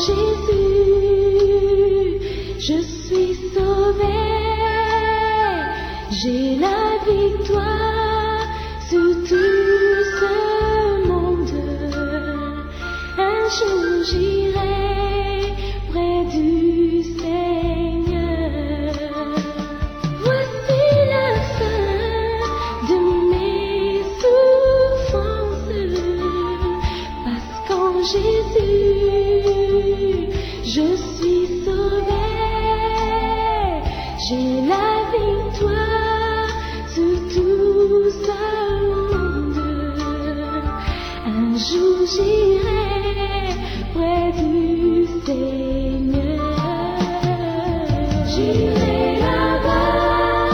Jésus, je suis sauvée. J'ai la victoire sur tout ce monde. Un jour j'irai près du Seigneur. Voici la fin de mes souffrances, parce qu'en Jésus je suis sauvée. J'ai la victoire sur tout ce monde. Un jour j'irai près du Seigneur. J'irai là-bas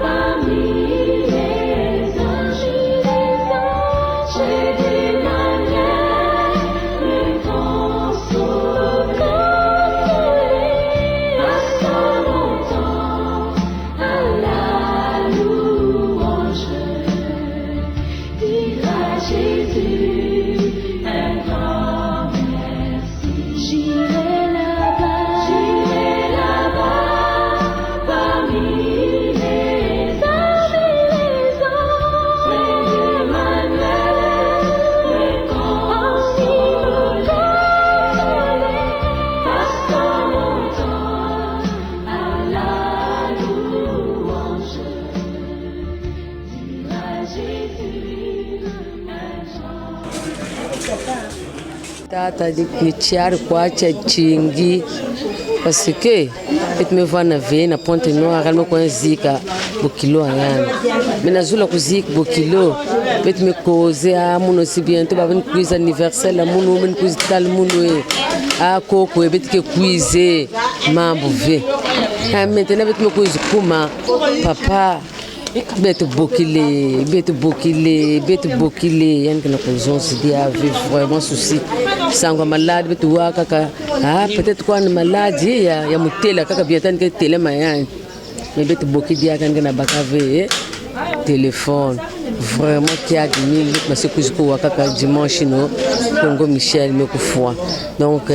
parmi les anges, j'ai d'Emmanuel, le grand consolé. Passons longtemps à la louange, dira Jésus un grand merci. J'irai là-bas parmi les anges, près d'Emmanuel, le grand consolé. Passons longtemps à la louange, dira Jésus un grand. Tata ni chiari kwacha chingi parce que et me voit na ve na Pointe Noire almo kwa zika bokilo ayana mina zula kuzika bokilo et me cause a muno si bientôt ba une quiz anniversaire muno men quiz tal muno a koko et que quiz mambo ve maintenant et me quiz kuma papa Bête bokile, yann que la cause se dit avec vraiment souci. Sans malade, bête ou kaka. Ah, peut-être quoi une maladie, ya mutela kaka bientôt que télé mayan. Mais bête bokile ya kanga na bakave téléphone. Vraiment qui a gagné, parce que je crois kaka dimanche no Congo Michel me kufwa. Donc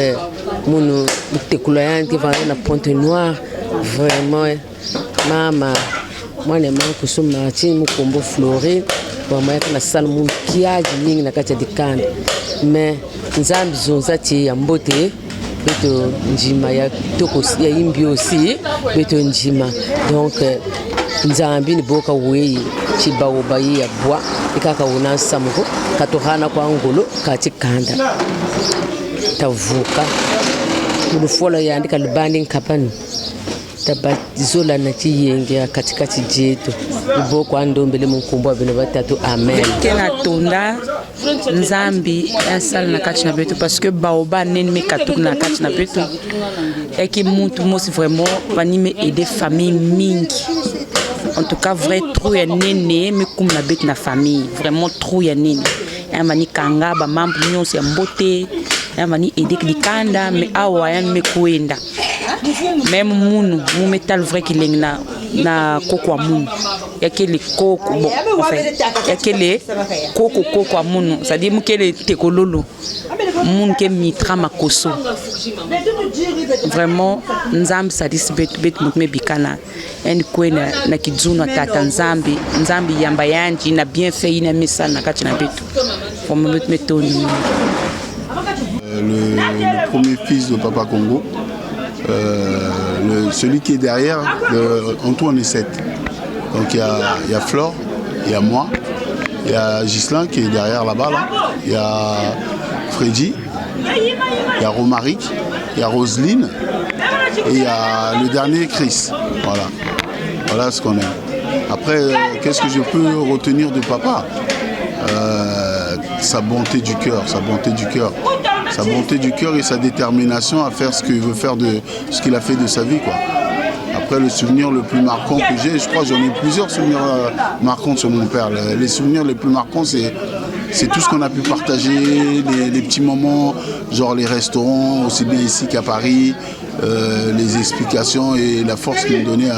mon te couloyan qui va na Pointe Noire, vraiment mama. Moi les mains que sont Martin Mukombo Floride pour moi na salle mon kiaji mingi na kati de kanda mais nzambi zonzati ya mbote beto njima ya toko ya imbi aussi beto njima donc nzambi ni boka wei chibawo bayi ya bwa ikaka una samuko katohana kwa ngolo kati kanda tavuka mufola yandika libandi nkapani tabazola na chiyenge katikati jetu iboko andombele munkumbu abeno batatu amen kena tonda nzambi asala na kati na betu parce que baoba neni me katuk na kati na betu et que mutu mosi vraiment vani me aider famille mingi en tout cas vrai trop ya nene me kum na betu na famille vraiment trop ya nene ya mani kanga ba mambo nyonso ya mbote ya mani aider klikanda me awa ya me kuenda même munu metal vrai qu'il est na koko munu ya kele koko bon enfin ya kele koko a munu ça dit mukele tekololo munu ke mitra makoso vraiment nzambi ça dit bet mukme bikana en kwena na kidzuna tata nzambi yamba yanji na bien fait ina misala na kati na betu pour me mettre le premier fils de Papa Congo. Celui qui est derrière, Antoine est 7. Donc il y a Flore, il y a moi, il y a Ghislain qui est derrière là-bas, là. Il y a Freddy, il y a Romaric, il y a Roselyne et il y a le dernier Chris. Voilà ce qu'on aime. Après, qu'est-ce que je peux retenir de papa? Sa bonté du cœur, sa bonté du cœur et sa détermination à faire ce qu'il veut faire de ce qu'il a fait de sa vie, quoi. Après, le souvenir le plus marquant que j'ai, je crois que j'en ai plusieurs souvenirs marquants sur mon père. Les souvenirs les plus marquants, c'est tout ce qu'on a pu partager, les petits moments, genre les restaurants, aussi bien ici qu'à Paris, les explications et la force qu'il me donnait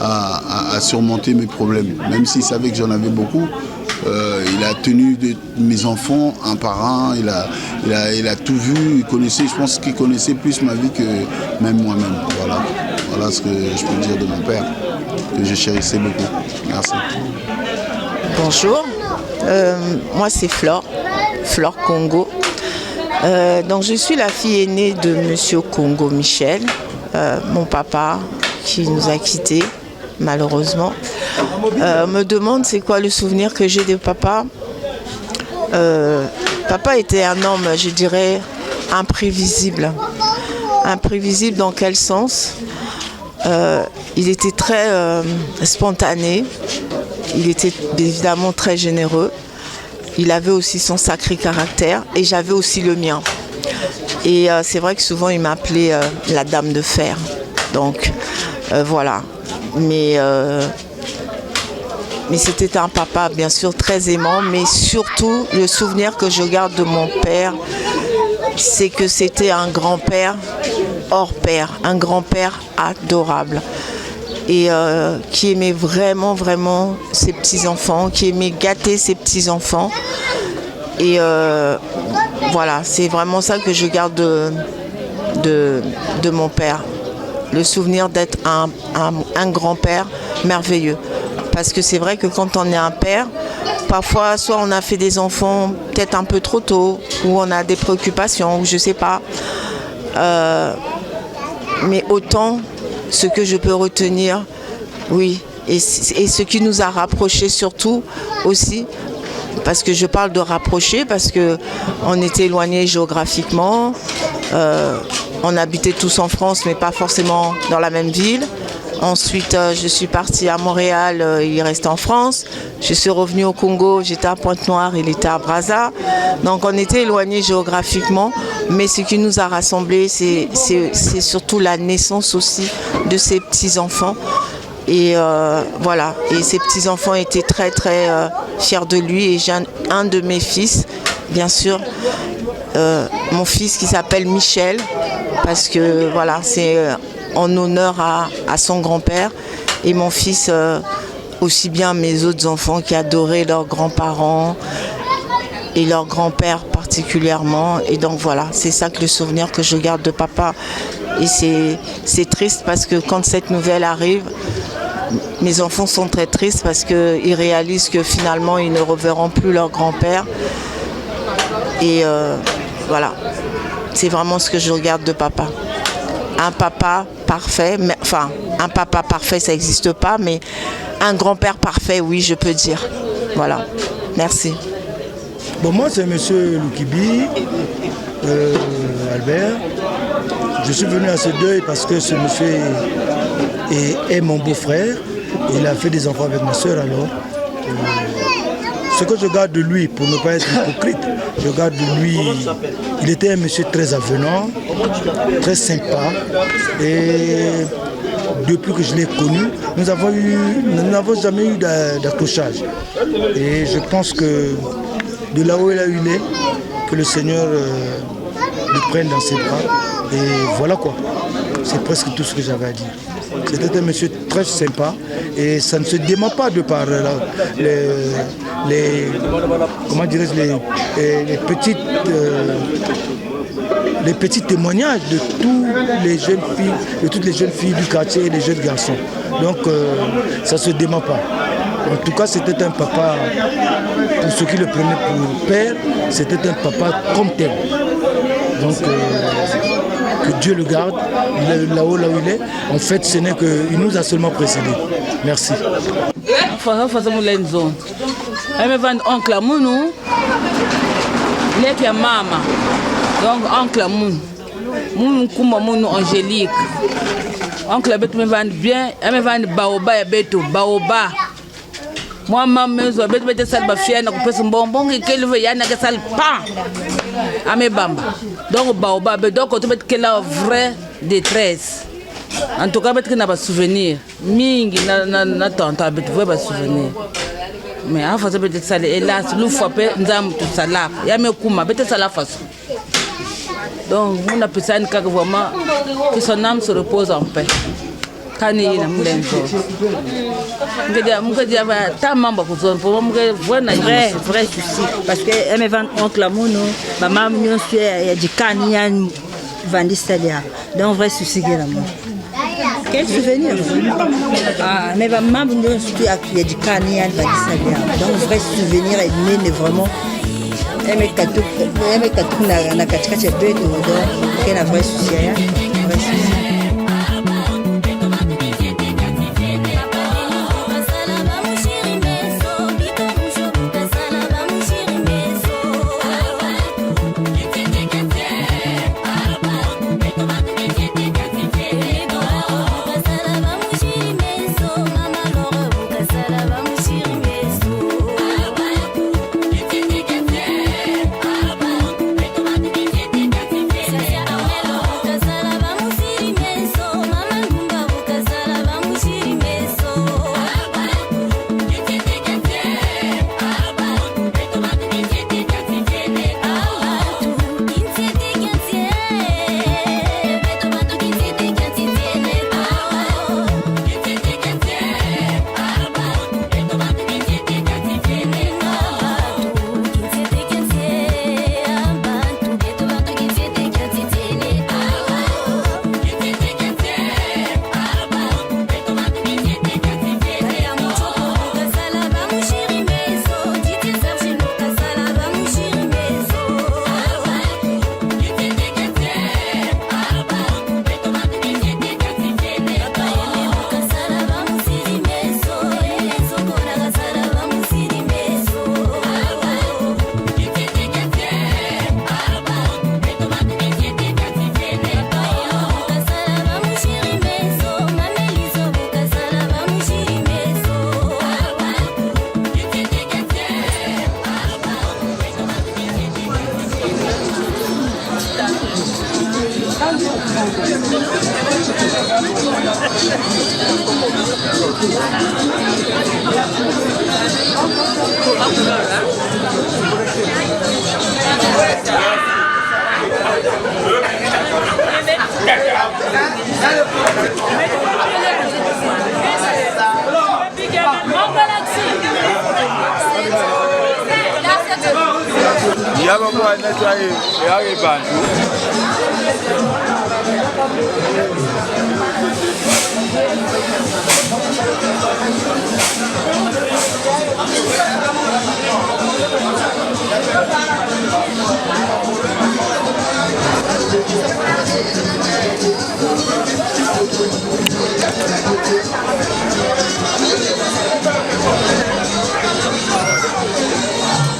à surmonter mes problèmes. Même s'il savait que j'en avais beaucoup, Il a tenu mes enfants un par un, il a tout vu, il connaissait, je pense qu'il connaissait plus ma vie que même moi-même. Voilà ce que je peux dire de mon père, que je chérissais beaucoup. Merci. Bonjour, moi c'est Flore Congo. Donc je suis la fille aînée de Monsieur Congo Michel, mon papa qui nous a quittés malheureusement. Me demande c'est quoi le souvenir que j'ai de papa. Papa était un homme, je dirais, imprévisible. Imprévisible dans quel sens? Il était très spontané, il était évidemment très généreux. Il avait aussi son sacré caractère et j'avais aussi le mien. Et c'est vrai que souvent il m'appelait la dame de fer. Donc voilà. Mais c'était un papa bien sûr très aimant. Mais surtout le souvenir que je garde de mon père, c'est que c'était un grand-père hors pair, un grand-père adorable. Et qui aimait vraiment, vraiment ses petits-enfants, qui aimait gâter ses petits-enfants. Et voilà, c'est vraiment ça que je garde de mon père. Le souvenir d'être un grand-père merveilleux. Parce que c'est vrai que quand on est un père, parfois, soit on a fait des enfants peut-être un peu trop tôt, ou on a des préoccupations, ou je ne sais pas. Mais autant... Ce que je peux retenir, oui, et ce qui nous a rapprochés surtout aussi, parce que je parle de rapprocher, parce qu'on était éloignés géographiquement, on habitait tous en France, mais pas forcément dans la même ville. Ensuite, je suis partie à Montréal, il restait en France. Je suis revenue au Congo, j'étais à Pointe-Noire, il était à Brazza. Donc on était éloignés géographiquement, mais ce qui nous a rassemblés, c'est surtout la naissance aussi de ces petits-enfants. Et voilà, et ces petits-enfants étaient très très fiers de lui. Et j'ai un de mes fils, bien sûr, mon fils qui s'appelle Michel, parce que voilà, c'est... en honneur à son grand-père, et mon fils aussi bien mes autres enfants qui adoraient leurs grands-parents et leur grand-père particulièrement. Et donc voilà, c'est ça que le souvenir que je garde de papa. Et c'est triste parce que quand cette nouvelle arrive, mes enfants sont très tristes parce qu'ils réalisent que finalement ils ne reverront plus leur grand-père. Et voilà, c'est vraiment ce que je regarde de papa. Un papa parfait, mais, enfin, un papa parfait, ça n'existe pas, mais un grand-père parfait, oui, je peux dire. Voilà, merci. Bon, moi, c'est M. Loukibi, Albert. Je suis venu à ce deuil parce que ce monsieur est mon beau-frère. Il a fait des enfants avec ma soeur, alors. Ce que je garde de lui, pour ne pas être hypocrite, je garde de lui, il était un monsieur très avenant, très sympa. Et depuis que je l'ai connu, nous n'avons jamais eu d'accrochage. Et je pense que de là où il est, que le Seigneur le prenne dans ses bras. Et voilà quoi. C'est presque tout ce que j'avais à dire. C'était un monsieur très sympa et ça ne se dément pas de par comment dirais-je, les petits témoignages de toutes les jeunes filles du quartier et les jeunes garçons. Donc ça ne se dément pas. En tout cas, c'était un papa, pour ceux qui le prenaient pour père, c'était un papa comme tel. Donc que Dieu le garde, là où il est. En fait, ce n'est qu'il nous a seulement précédé. Merci. Oncle Mounou, il maman. Donc, oncle Mounou, Koumba Mounou, Angélique. Oncle Beto me vend bien, elle me vend Baoba et Beto, Baoba. Moi, maman, je vais mettre ça à fier, je vais bonbon et qu'elle veut y aller à ça pan. À mes bamba. Donc, Baoba, donc, on peut qu'elle a vraie détresse. En tout cas, on n'a pas souvenir. Mingi, n'a tante, on n'a pas souvenir. Mais en fait, peut-être ça, hélas, l'ouf fait, nous avons tout ça là. Il y a mes kouma, peut-être ça la façon. Donc, on a pensé vraiment que son âme se repose en paix. kani na mlenzo mke dia va ta mamba ko zone pour mke vrai souci parce que elle me vend oncle amono maman mignon sué du kani yan vandistalia donc vrai souci que la moi quel souvenir ah mais maman mignon sué a du kani yan vandistalia donc vrai souvenir et né vraiment elle me katou na katikati ya beto donc qu'elle a vrai souci ya vrai souci.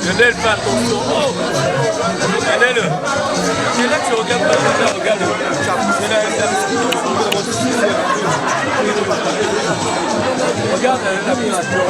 Lionel, fais attention. Oh, Lionel, c'est là que tu regardes pas, regarde. Regarde la position.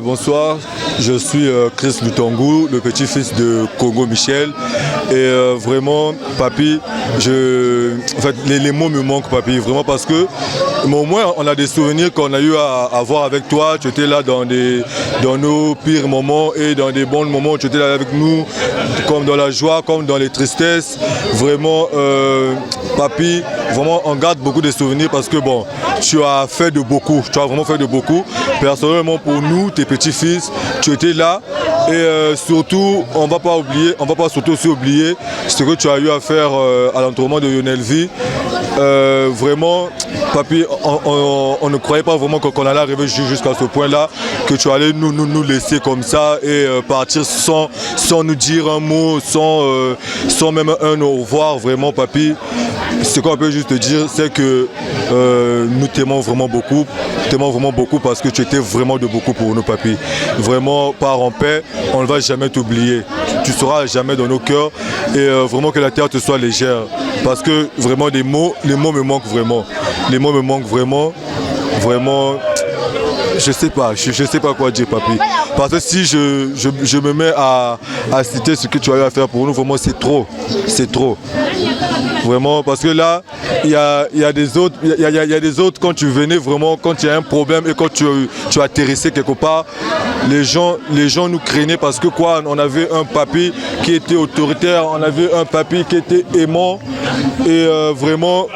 Bonsoir, je suis Chris Lutongo, le petit-fils de Congo Michel. Et vraiment, papy, en fait, les mots me manquent, papy, vraiment parce que au moins on a des souvenirs qu'on a eu à avoir avec toi. Tu étais là dans nos pires moments et dans des bons moments. Tu étais là avec nous, comme dans la joie, comme dans les tristesses. Vraiment, papy, vraiment on garde beaucoup de souvenirs parce que bon, tu as fait de beaucoup, tu as vraiment fait de beaucoup. Personnellement pour nous, tes petits-fils, tu étais là et surtout, on ne va pas surtout aussi oublier ce que tu as eu à faire à l'enterrement de Lionel V. Vraiment, papy, on ne croyait pas vraiment qu'on allait arriver jusqu'à ce point-là, que tu allais nous laisser comme ça et partir sans nous dire un mot, sans même un au revoir, vraiment, papy. ce qu'on peut juste te dire, c'est que nous t'aimons vraiment beaucoup parce que tu étais vraiment de beaucoup pour nous, papy. Vraiment, pars en paix, on ne va jamais t'oublier. Tu seras jamais dans nos cœurs et vraiment que la terre te soit légère. Parce que vraiment, les mots me manquent vraiment. Les mots me manquent vraiment. Vraiment, je sais pas quoi dire, papy. Parce que si je me mets à citer ce que tu as eu à faire pour nous, vraiment c'est trop. Vraiment, parce que là, il y a des autres, quand tu venais vraiment, quand il y a un problème et quand tu atterrissais quelque part, les gens nous craignaient parce que quoi, on avait un papy qui était autoritaire, on avait un papy qui était aimant et vraiment,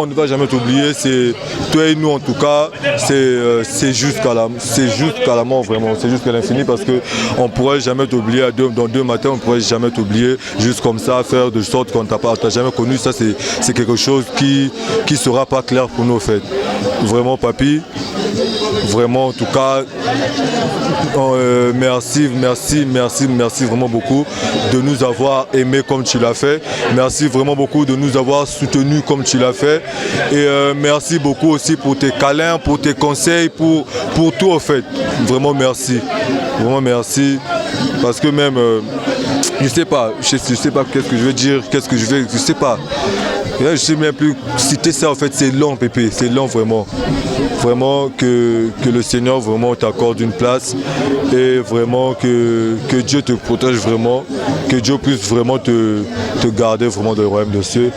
on ne va jamais t'oublier. C'est toi et nous en tout cas, c'est jusqu'à la mort vraiment, c'est jusqu'à l'infini parce que on pourrait jamais t'oublier dans 2 matins, on pourrait jamais t'oublier juste comme ça, faire de sorte qu'on t'a jamais connu. Ça c'est quelque chose qui sera pas clair pour nous en fait. Vraiment papy, vraiment en tout cas, merci vraiment beaucoup de nous avoir aimés comme tu l'as fait. Merci vraiment beaucoup de nous avoir soutenus comme tu l'as fait. Et merci beaucoup aussi pour tes câlins, pour tes conseils, pour tout en fait. Vraiment merci. Parce que même, je sais pas qu'est-ce que je veux dire, je sais pas. Je sais même plus citer ça en fait, c'est long pépé, c'est long vraiment. Vraiment que le Seigneur vraiment t'accorde une place et vraiment que Dieu te protège vraiment, que Dieu puisse vraiment te garder vraiment dans le royaume des cieux.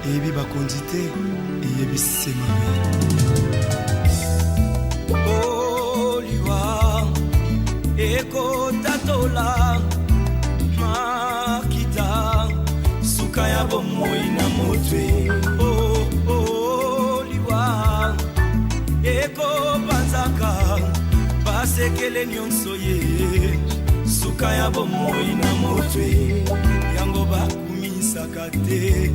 eyebi bakonzi te eyebisi mabe. Oliwa ekotatola makita suka ya bomoi na motwe. Oliwa ekopanzaka basekele nyonso ye suka ya bomoi na motwe yango bakumisaka te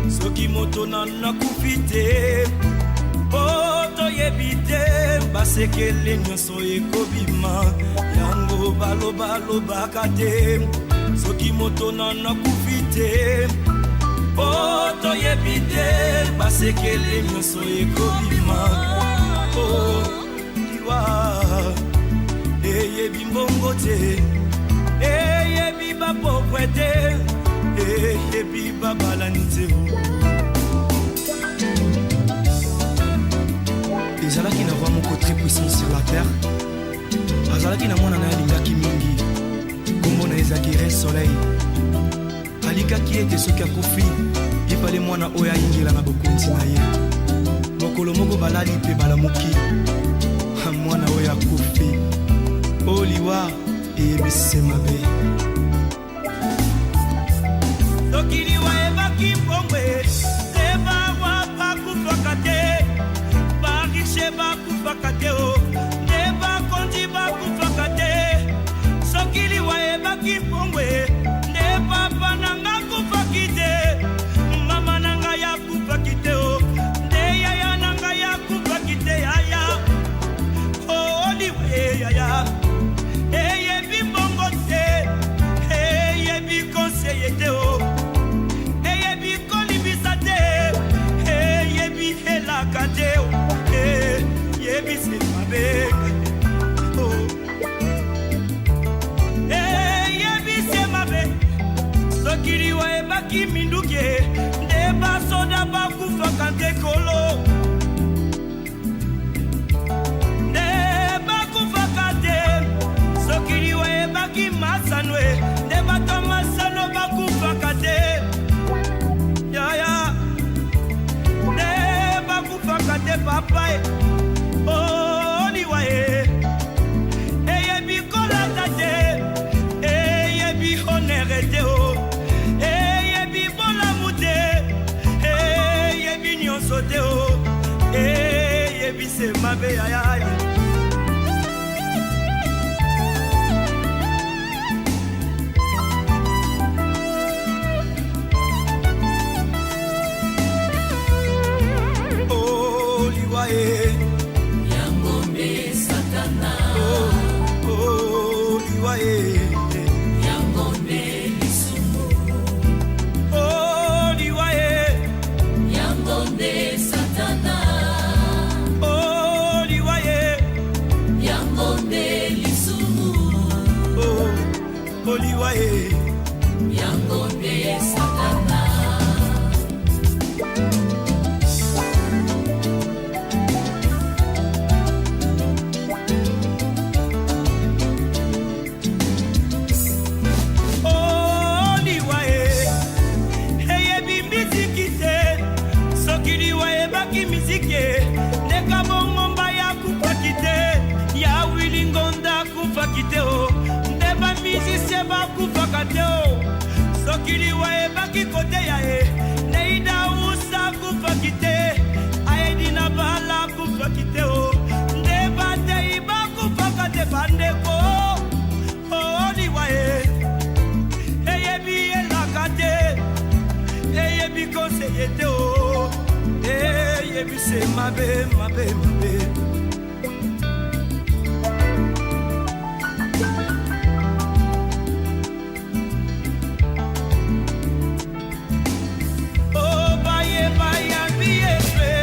soki moto nakufi te toyebi te basekele nyonso ekobima yango balobaka te soki moto nakufi te toyebi te basekele nyonso ekobima. Liwa eyebi mbongo te eyebi bapokwe te eyebi babalani te. ezalaki na roi moko très puissant sur la terre azalaki na mwana na ye alingaki mingi kombo na ezalaki re soleil alikaki ete soki akufi epale mwana oyo ayingela na bokonzi na ye mokolo moko balali mpe balamuki mwana oyo akufi. Oliwa eyebisi mabe soki liwa ebaki mbongwe ebawa bakufaka te barishe bakufaka te nde bakonzi bakufaka te soki liwa ebaki mbongwe nde papa nanga kufaki te mama nanga yakufaki te nde yaya nanga yakufaki te yaya. Oliwa yaya eyebi mbongo te eyebi konseye te eyebi kolibisa te eyebi helaka te eyebisi mabe eyebisi mabe soki liwa ebaki minduki nde basoda bakufaka nte kolo soki liwa ebaki masano nde bato masano bakufaka te yaya nde bakufaka te papa oliwa eyebi kolata te eyebi honere te eyebi bolamu te eyebi nyonso te eyebi se mabe yaya. Yangombe Satana Oliwa Yangombe Lisumu Oliwa Yangombe Satana Oliwa Yangombe Lisumu Oliwa Yangombe Satana. Ndeka bongomba ya kufaki te ya wilingonda kufaki te nde bamizisie bakufaka te soki liwa ebaki kote ya ye neida usa kufaki te aedi na bala kufaki te nde batei bakufaka te bandeko liwa eyebi elaka te eyebi konseye te eyebisi mabe mabe mabe. Baye bayambi efe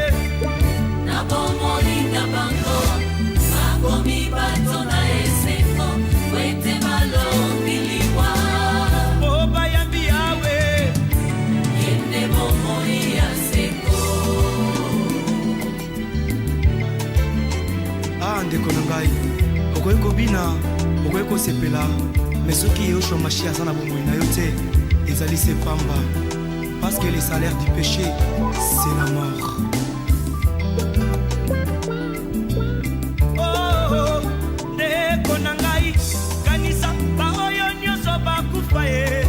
na bomoli na bango bakomi bato na esengo wete balombi liwa bayambi yawe yende bomoi ya seko. ndeko na ngai okoki kobina okoki kosepela me soki yoshua mashi aza na bomoi na yo te ezali se pamba Parce que le salaire du péché, c'est la mort. Oh, ndeko na ngai kanisa baoyo nyonso bakufa ye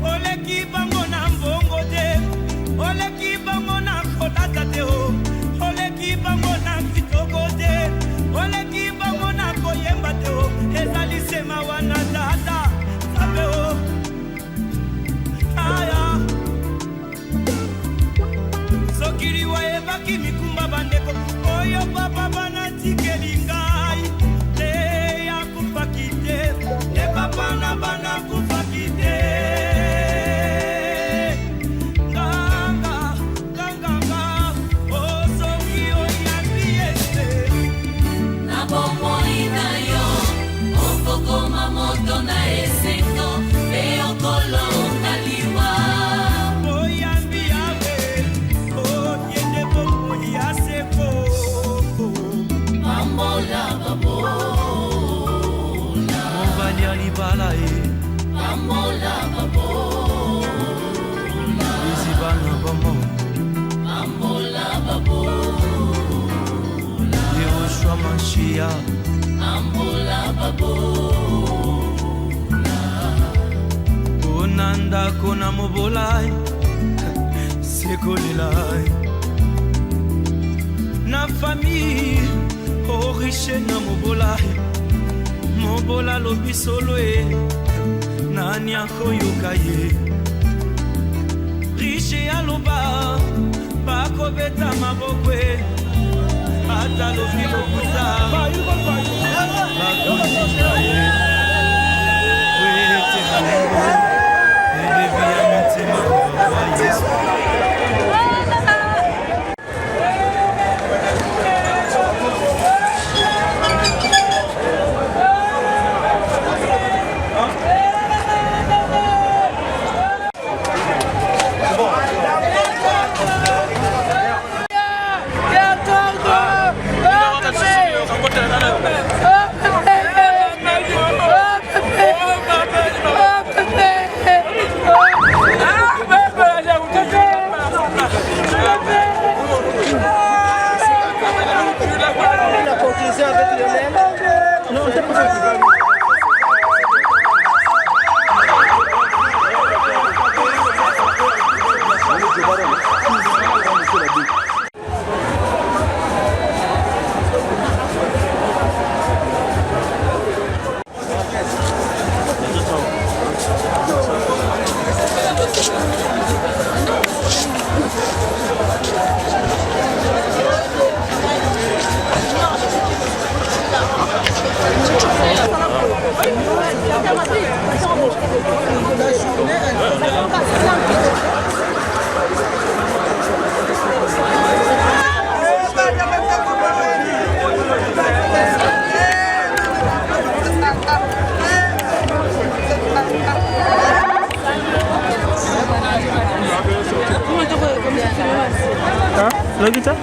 oleki bango na mbongo te oleki bango na kolata te oleki bango na kitoko te oleki bango na koyemba te ezali sema wana tata sabe aya sokili wayebaki mikumba bandeko oyo papa banatikeli ngai te yakufaki te te papa na banakufaki te nganga osoki oyambi ete na bomoi na yo okokoma moto na esengo mpe okolonga liwa oyambi yawe oyende bomoi ya seko bambola babola mobali ya libala e bambola babola ezibana bamo bambola babola yehoshua mashia bambola babola ona ndako na mobolai sekolelai na famille oriche na mobolai mobola lobi solo e nani akoyoka ye riche aloba bakobeta maboko e ata lobi lokuta bakosika ye wete kalengo elebi ya motema wa yesu Lagi tak?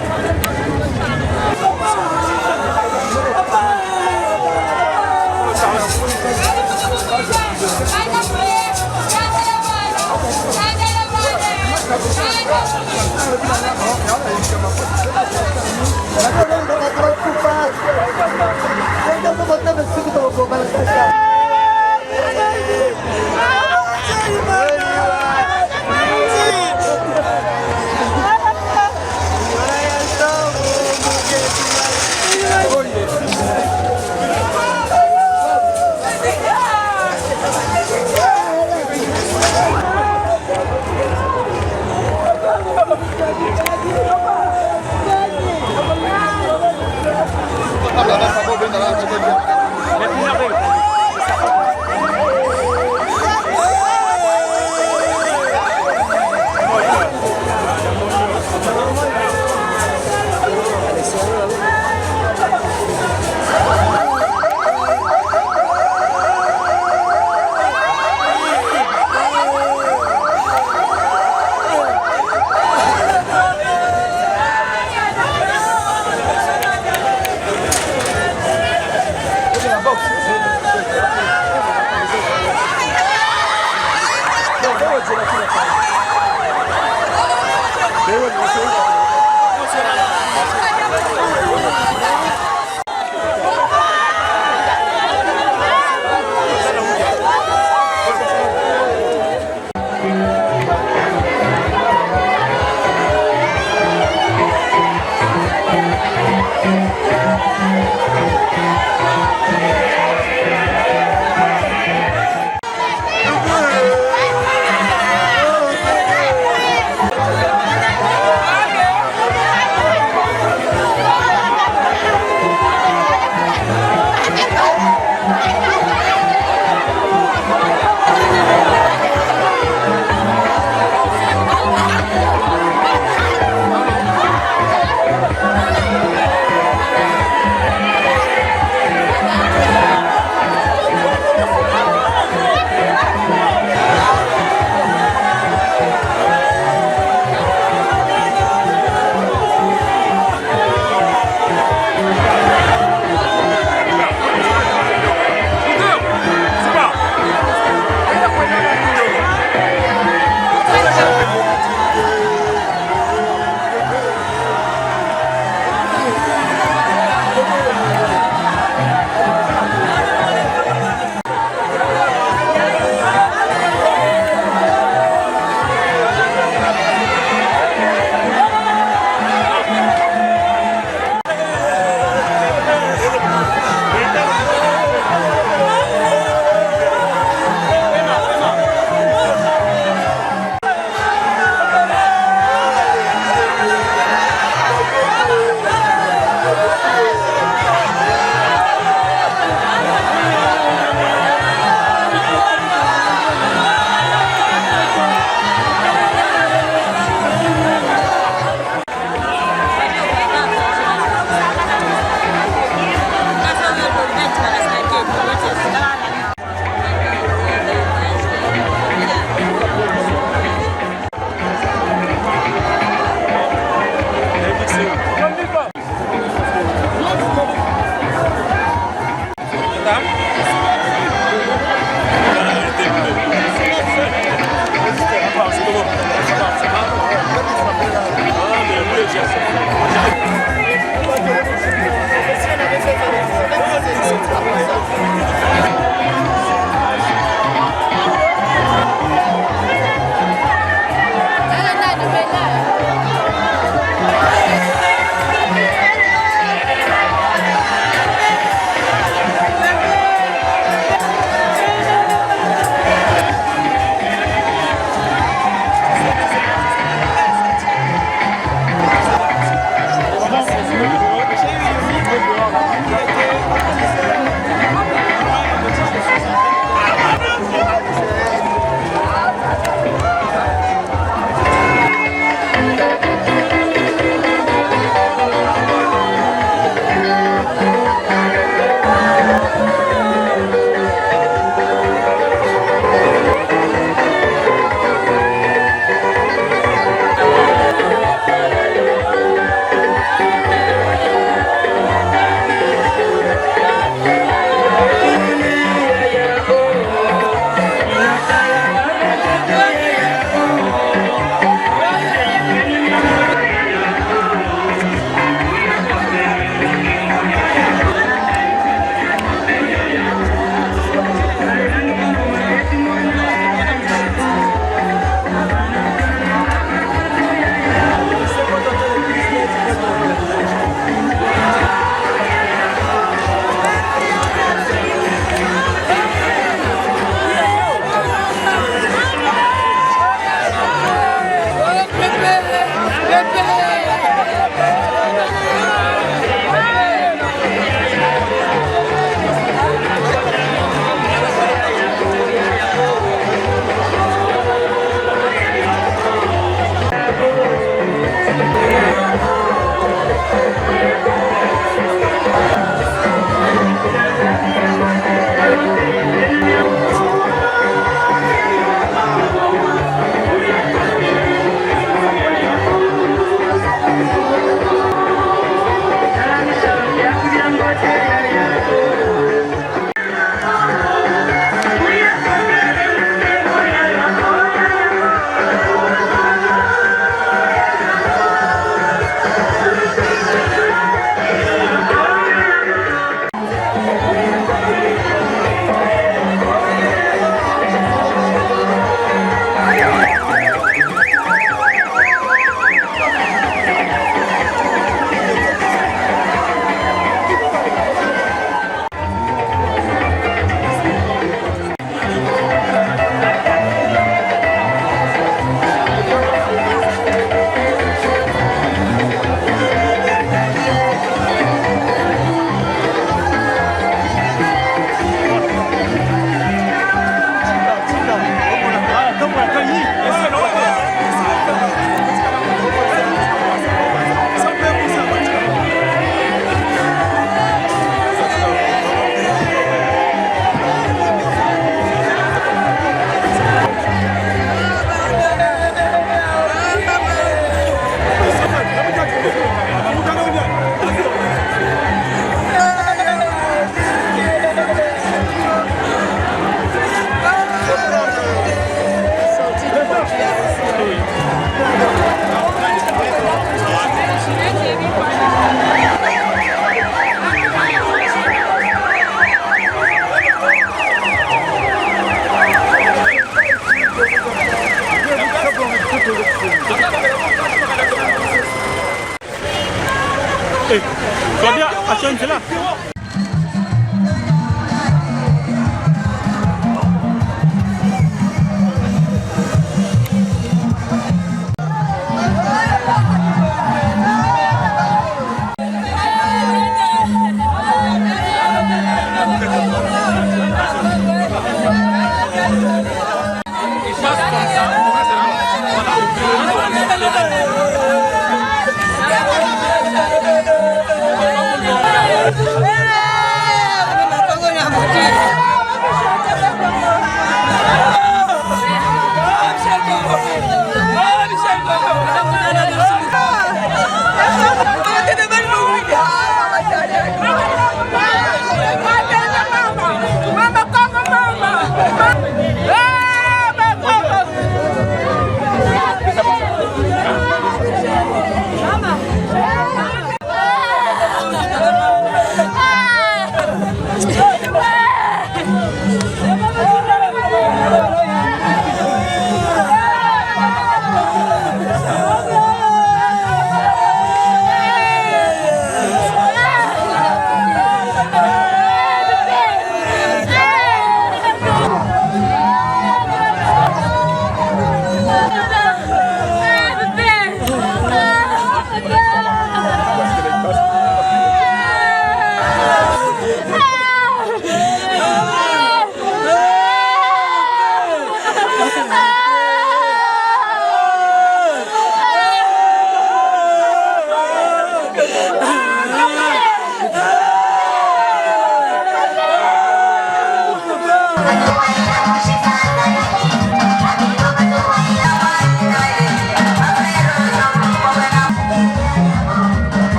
Achante là.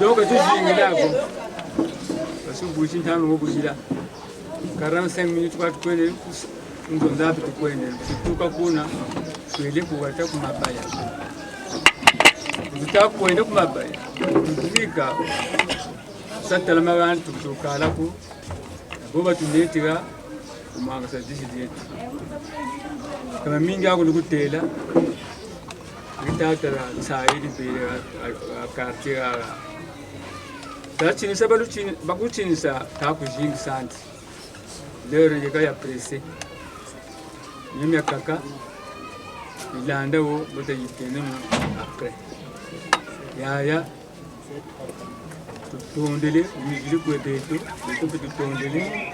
Donc, je suis là. Parce que vous êtes là, vous êtes là. 45 minutes, vous êtes là. Vous êtes là. Vous êtes là. Vous êtes là. Vous êtes là. Vous êtes là. Vous êtes là. Vous êtes là. Vous êtes là. Tachinisa bakuchinisa takujingi santi lero yeka ya presse nyumya kaka ilanda wo bote yitene après ya tutondele yiri kwebeto beto tutondele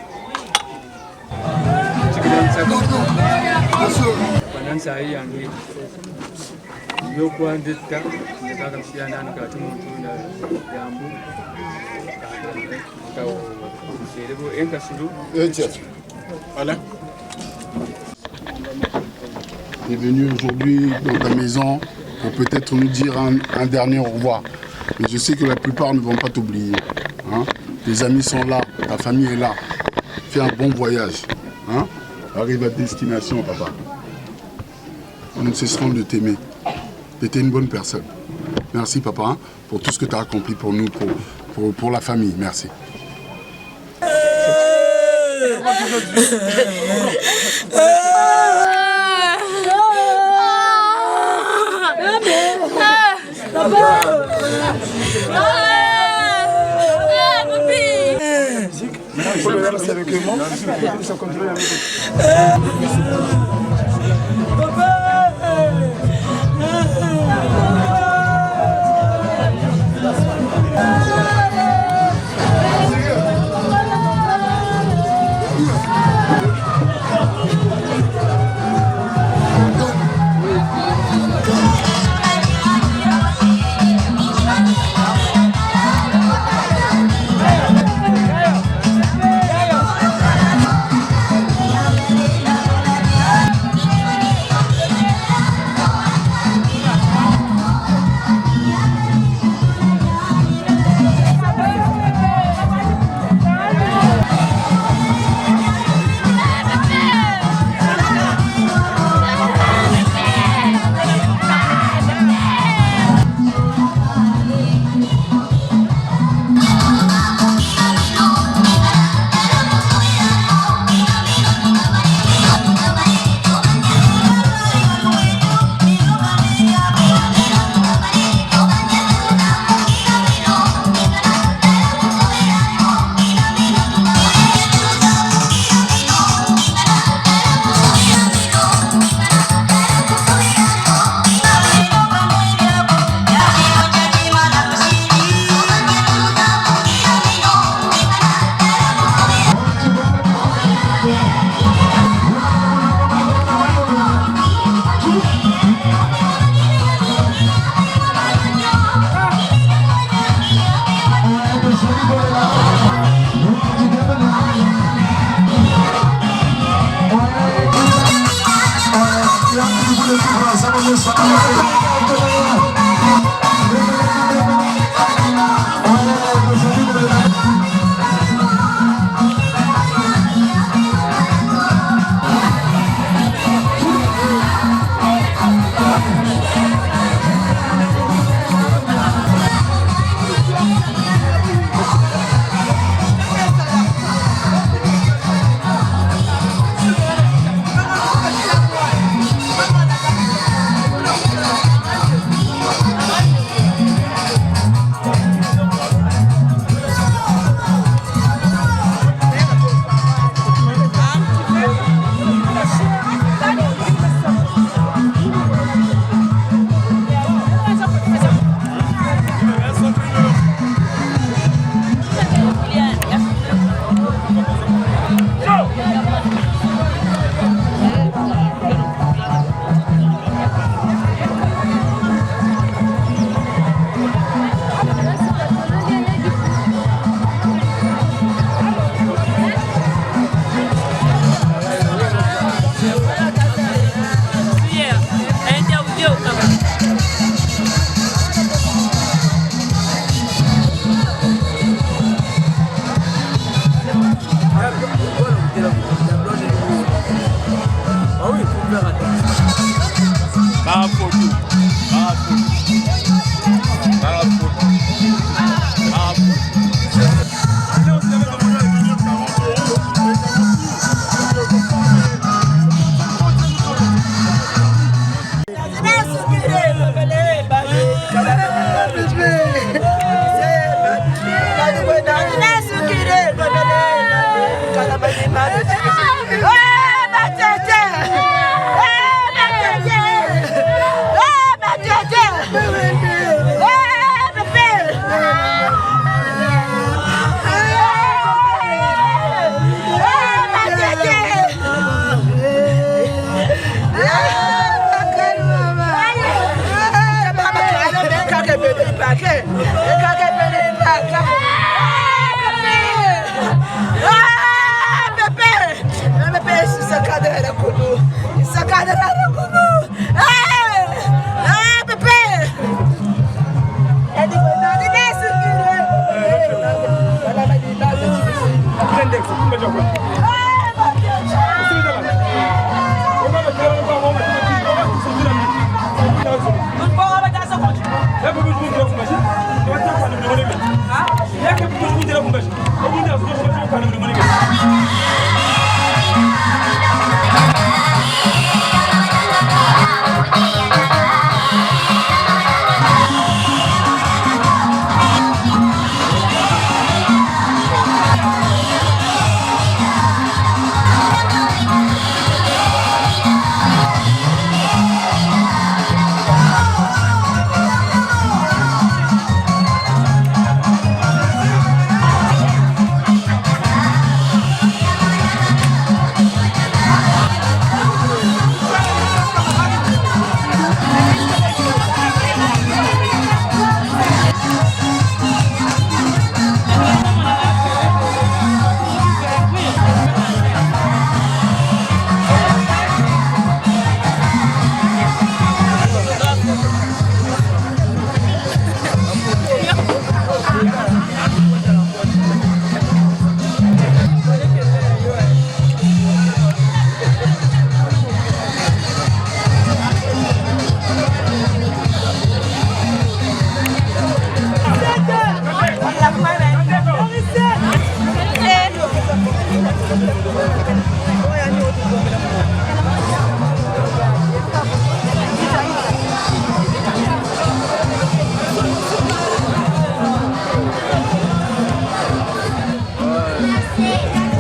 chikidansa banansa yangi yo kwandita kaka msiana nakati muntu na yambu est venu aujourd'hui dans ta maison pour peut-être nous dire un dernier au revoir. Mais je sais que la plupart ne vont pas t'oublier. Hein? Tes amis sont là, ta famille est là. Fais un bon voyage. Hein? Arrive à destination, papa. Nous ne cesserons de t'aimer. Tu étais une bonne personne. Merci, papa, hein, pour tout ce que tu as accompli pour nous, pour la famille. Merci.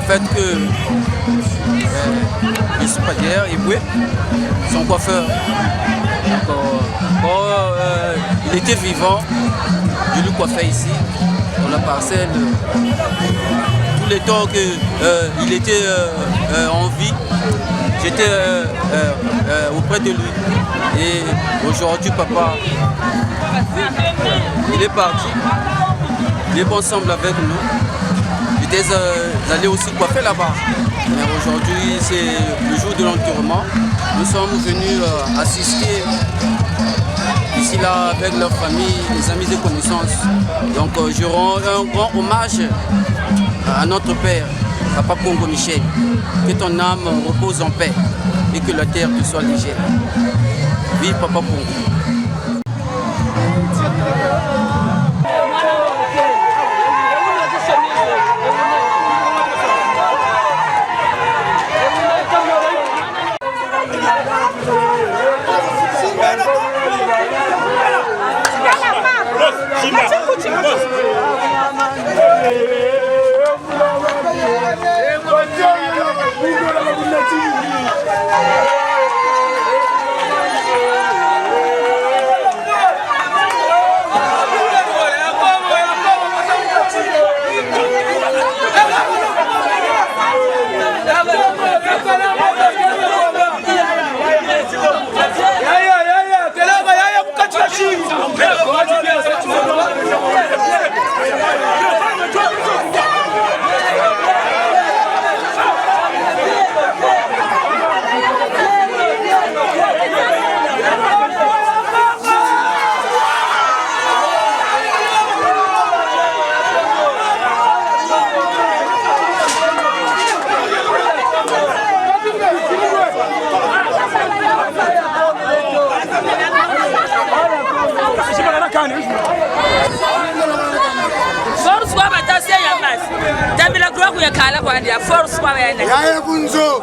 fait que il se passe hier, son coiffeur, il était vivant, je lui coiffais ici, dans la parcelle. Tous les temps qu'il était en vie, j'étais auprès de lui. Et aujourd'hui, papa, il est parti, il est ensemble avec nous. J'étais allé aussi coiffer là-bas. Mais aujourd'hui, c'est le jour de l'enterrement. Nous sommes venus assister ici là avec leur famille, les amis et connaissances. Donc je rends un grand hommage à notre père, Papa Congo Michel. Que ton âme repose en paix et que la terre te soit légère. Vive Papa Congo. Force kwa wena. Yaya kunzo.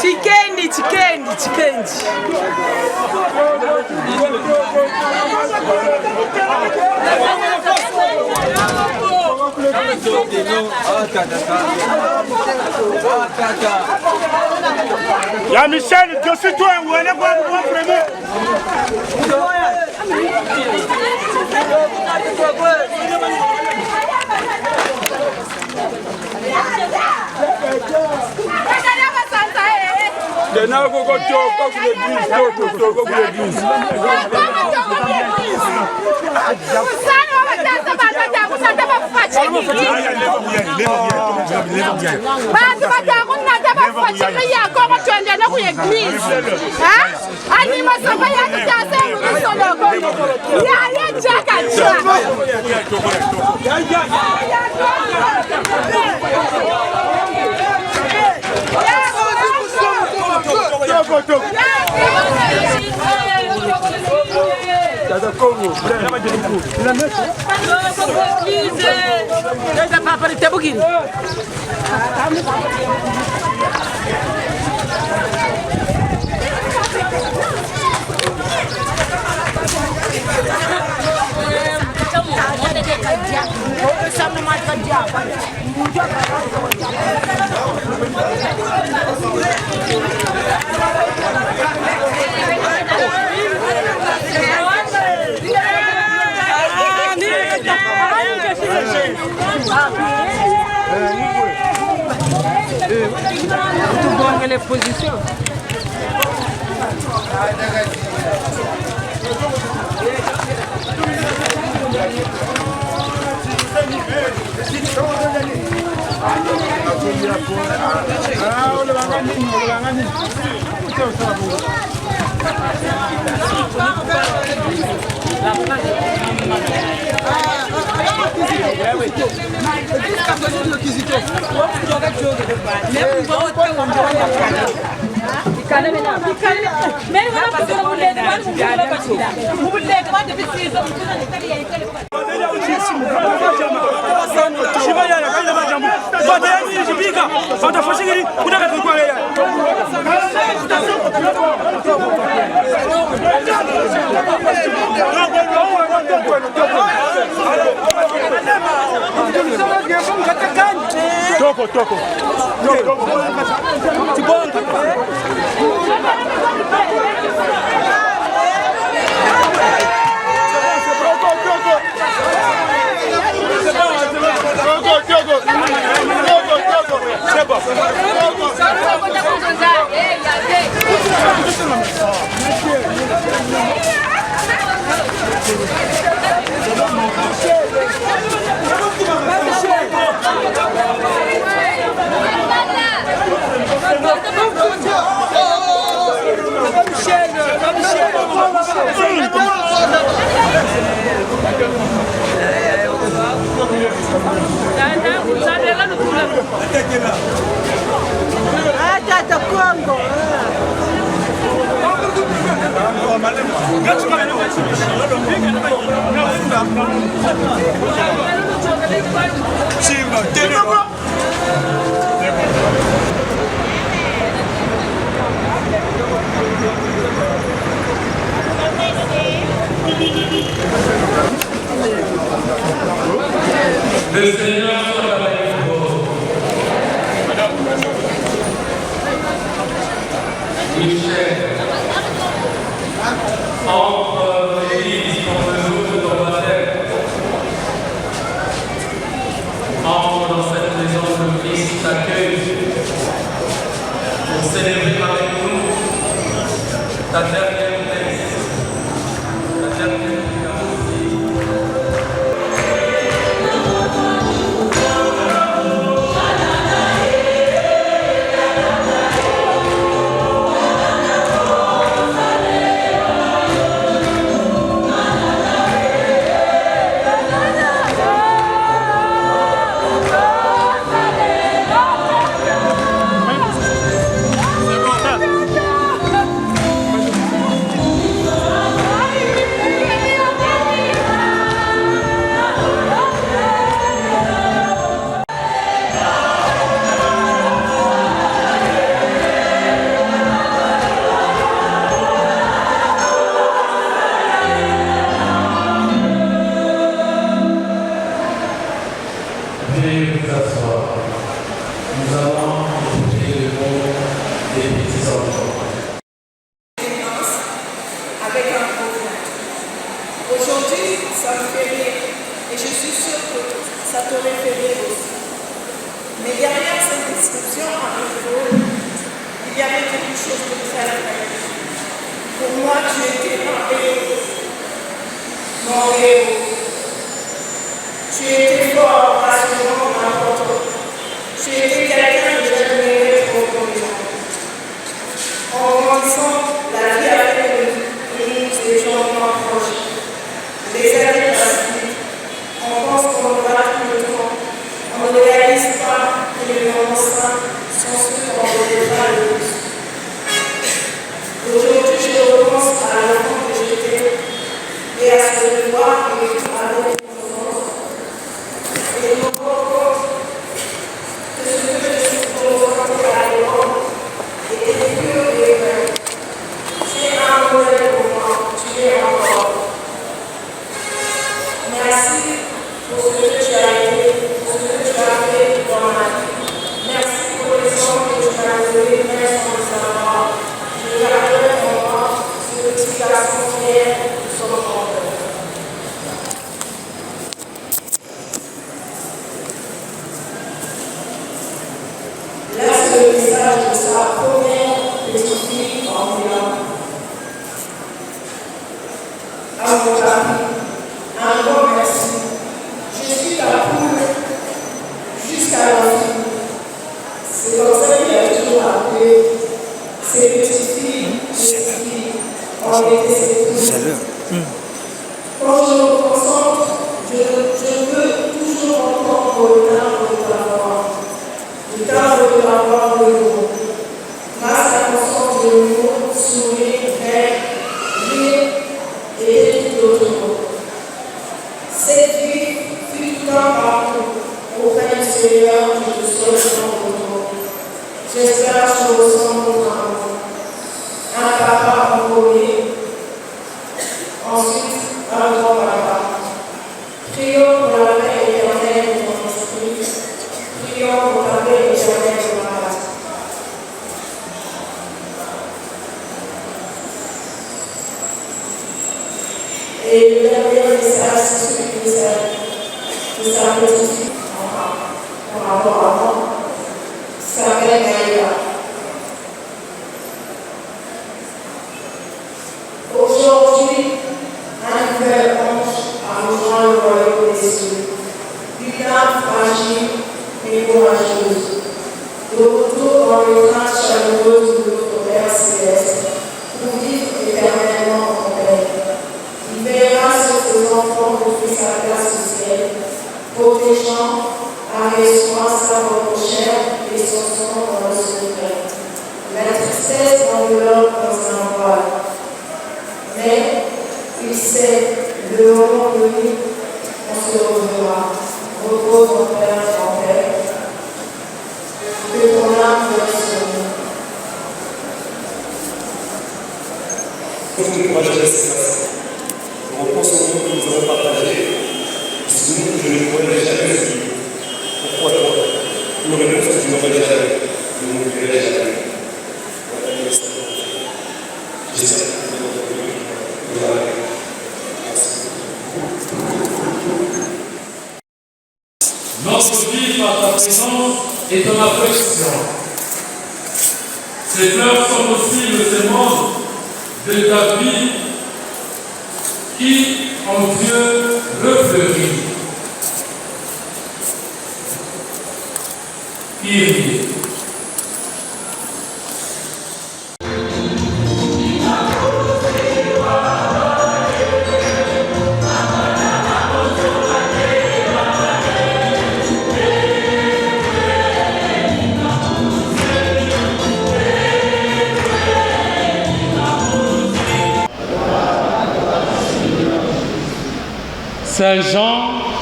Chikendi. Ya Michel, je suis toi, où est le bon premier? Maintenant, go l'église. Les positions. Le Seigneur soit avec vous. Michel, entre l'Église pour le jour de ton baptême, entre dans cette maison où Christ t'accueille pour célébrer avec nous ta dernière messe, ta dernière Un grand merci. Je suis Seigneur, je te souhaite ton retour. J'espère que tu ressens mon amour. Un papa en premier, ensuite un grand papa. Prions pour la paix éternelle de ton esprit. Prions pour la paix éternelle de ma race. Et le dernier message, c'est celui de sa petite fille, par rapport à moi, s'appelle Maïla. Aujourd'hui, un nouvel ange a rejoint le royaume des cieux. Une âme fragile et courageuse. De retour dans les trains chaleureuses de notre Père céleste, pour vivre éternellement en paix. Il veillera sur ses enfants depuis sa place au ciel, protégeant avec soin sa propre chair et son sang dans le secret. La tristesse enveloppe dans un voile. Mais il sait, le moment venu, on se reverra. Repose en Père en paix. Que ton âme vienne sur nous. Pour moi, je laisse passer. On repense au monde que nous avons partagé. Ce monde que je ne pourrais jamais oublier. Pourquoi toi? Une réponse que je n'aurais jamais. Je ne m'oublierai jamais. J'espère que vous avez entendu. Notre vie par ta présence est en affection. Ces fleurs sont aussi le sémence de ta vie qui, en Dieu, refleurit. Kyrie. Saint Jean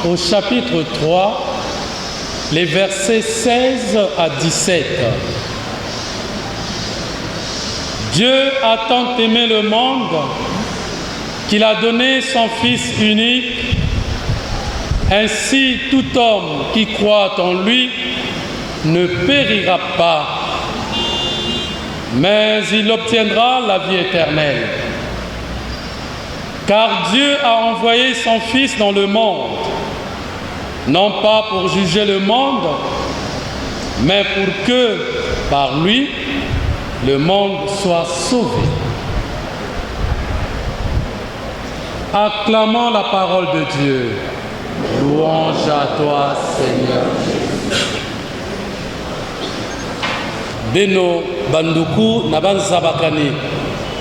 au chapitre 3, les versets 16 à 17. Dieu a tant aimé le monde qu'il a donné son Fils unique. Ainsi, tout homme qui croit en lui ne périra pas, mais il obtiendra la vie éternelle. Car Dieu a envoyé son Fils dans le monde, non pas pour juger le monde, mais pour que, par lui, le monde soit sauvé. Acclamons la parole de Dieu. Louange à toi, Seigneur. Beno Banduku Naban Zabakani,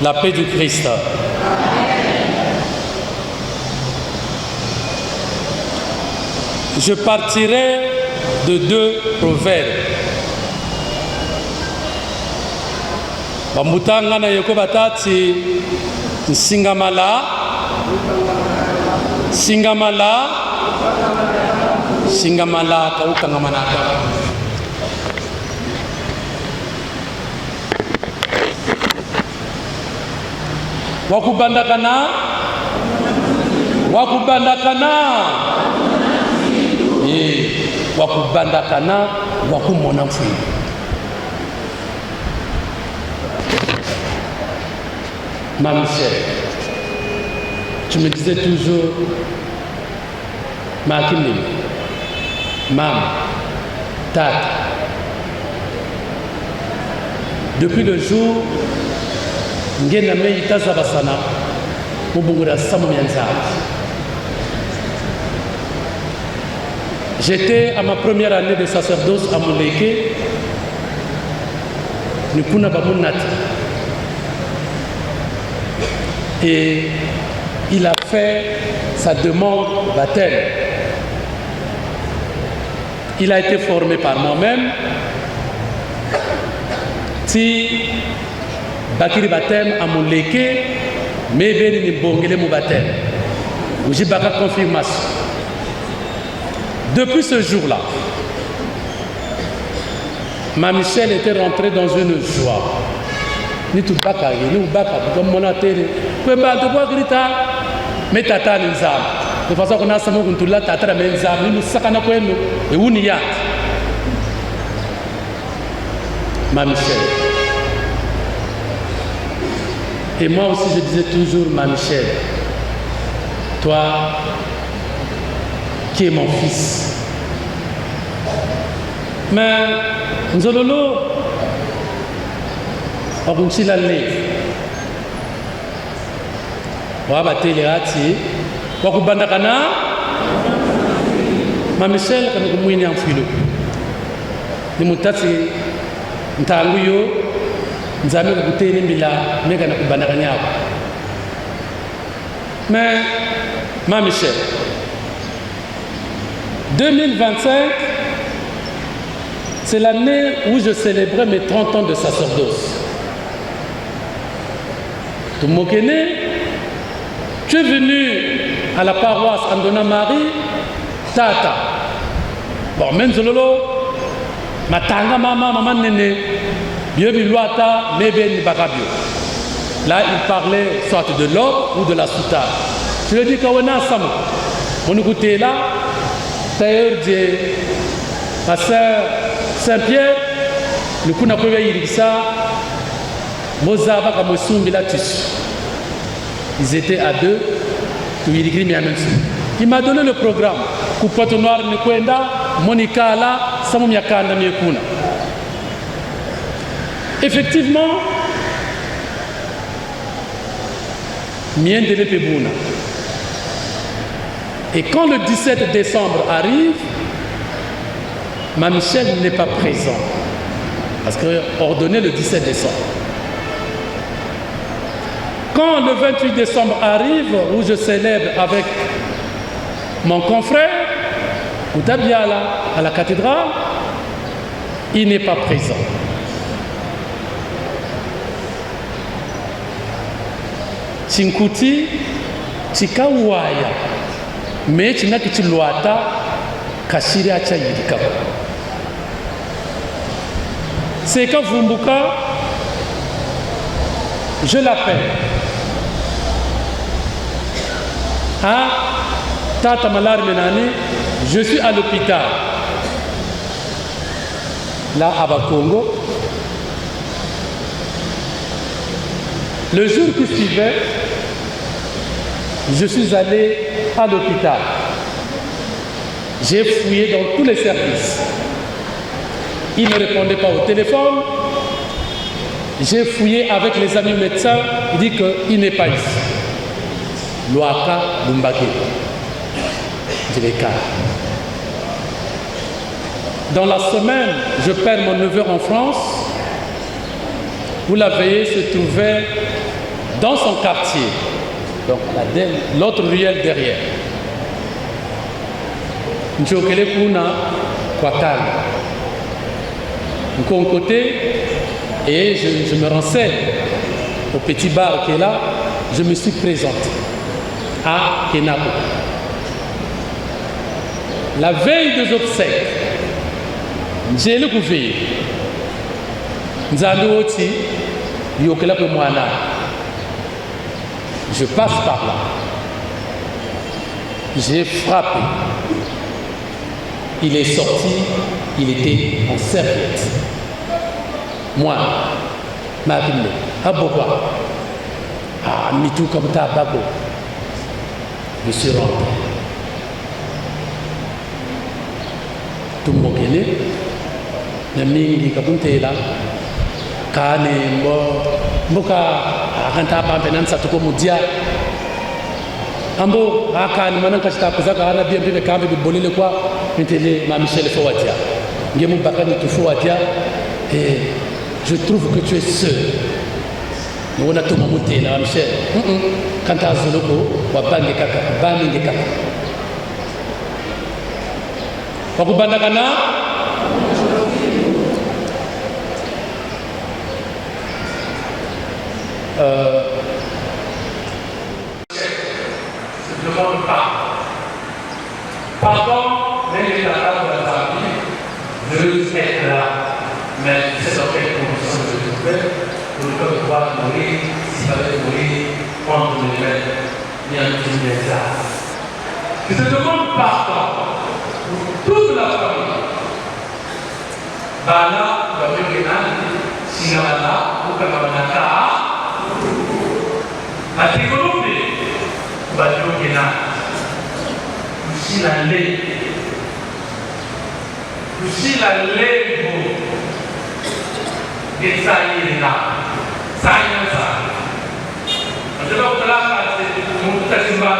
la paix du Christ. Je partirai de 2 proverbes. Bambutanga na yoko batati Singamala, Singamala, Singamala kaukangamanaka. Wakubandakana, wakubandakana. Wakubandakana, wakumona mfui. Ma Michel, tu me disais toujours, ma Kimi, mam, tat. Depuis le jour, Ngename Itazabasana, Mubungura Samomianza. J'étais à ma première année de sacerdoce à Moleke, Nukuna Bamunat. Et il a fait sa demande baptême. Il a été formé par moi-même. Si Bakiri baptême à Moleke, mais bien il bongele mon baptême. J'ai pas confirmation. Depuis ce jour-là, Ma Michel était rentrée dans une joie. Ni tout baka, ni baka, comme mon atelier. Quoi bah tu vois grita, mais tata ni zam. De façon qu'on a ça mon tout là tata la même zam, ni sakana quoi nous et où n'y a. Ma Michel. Et moi aussi je disais toujours ma Michel. Toi qui es mon fils. Mais Nzololo, on s'y l'a levé. On va battre les ratis. On va battre kana. Ma Michel, quand on mouille en filo. Ni mutasi, ntanguyo, nzame kuteni bila, mega na kubanda kanyabo. Mais ma Michel, 2025. C'est l'année où je célébrais mes 30 ans de sacerdoce. Tu m'okene, tu es venu à la paroisse Andona Marie, Tata. Bon, Menzololo, Matanga maman nene, Biobiluata, Mebe Nibagabio. Là, il parlait soit de l'or ou de la soutane. Je lui ai dit qu'Awana Samo, on écoutait là, d'ailleurs, ma sœur Saint-Pierre, le coup n'a pas eu ça, Mozaba comme ils étaient à deux, il m'a donné le programme. Coupote noir Nikwenda, Monica là, Samumiakanda Miekuna. Effectivement, Mien de l'Epebouna. Et quand le 17 décembre arrive, ma Michel n'est pas présent, parce qu'elle est ordonnée le 17 décembre. Quand le 28 décembre arrive, où je célèbre avec mon confrère, Outabiala, à la cathédrale, il n'est pas présent. Chinkuti, Chikawaya, mais Chinakichiluata, Kashiria Chayidika. C'est quand Vumbuka, je l'appelle. Ah, Tata Malar Menani, je suis à l'hôpital. Là, à Bakongo. Le jour qui suivait, je suis allé à l'hôpital. J'ai fouillé dans tous les services. Il ne répondait pas au téléphone. J'ai fouillé avec les amis médecins. Il dit qu'il n'est pas ici. Loaka Lumbake. Je les calme. Dans la semaine, je perds mon neveu en France, où la veillée se trouvait dans son quartier. Donc l'autre ruelle derrière. Njokele Kuna Kwakal. D'un côté, et je me renseigne au petit bar qui est là, je me suis présenté à Kenako. La veille des obsèques, j'ai le gouvernement. Nzanouoti, Yokela Mwana. Je passe par là. J'ai frappé. Il est sorti, il était en serviette. Moi, ma ville, à Boba, à Mitou comme Tabago, je suis rentré. Tout le monde est né, Nami Kabuntela, Kane, Moka, Aranta Pampenan Satuko Mudia. Ambo akani manaka chitakuzaga hana bien bien kambe bibolile kwa intele ma Michel Fowadia ngemu bakani tu Fowadia et je trouve que tu es seul. Nous on a tout monté là Michel. Quand à Zoloko wa bange kaka bange kaka. Wakubanda kana Pardon, mais les attaques de la famille, je vais être là. Mais pour le peuple pouvoir mourir, s'il fallait mourir contre les maîtres, ni un petit mézard. Que ce demande pardon pour toute la famille. Bala, Babiogena, Singamana, Bukamanaka, Batigolombe, Babiogena, Usilale, Usilale, Gesaïna, Saïnsa. Je vais vous dire que mon Tassimba,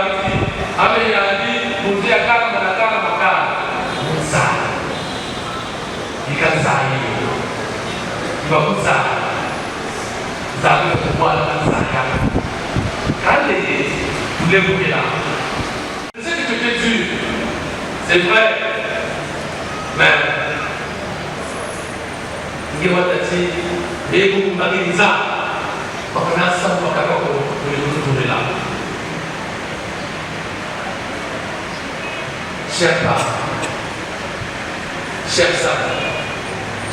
Améliadi, vous dites à Karamanaka, Moussa. Dikasai, bagusa, zabe pouvoir kasaya. Allez, vous les voyez là. C'est ce que je te dis, c'est vrai, mais il y a des gens qui ont dit ça, on a ça pour le là. Chers parents, chers amis,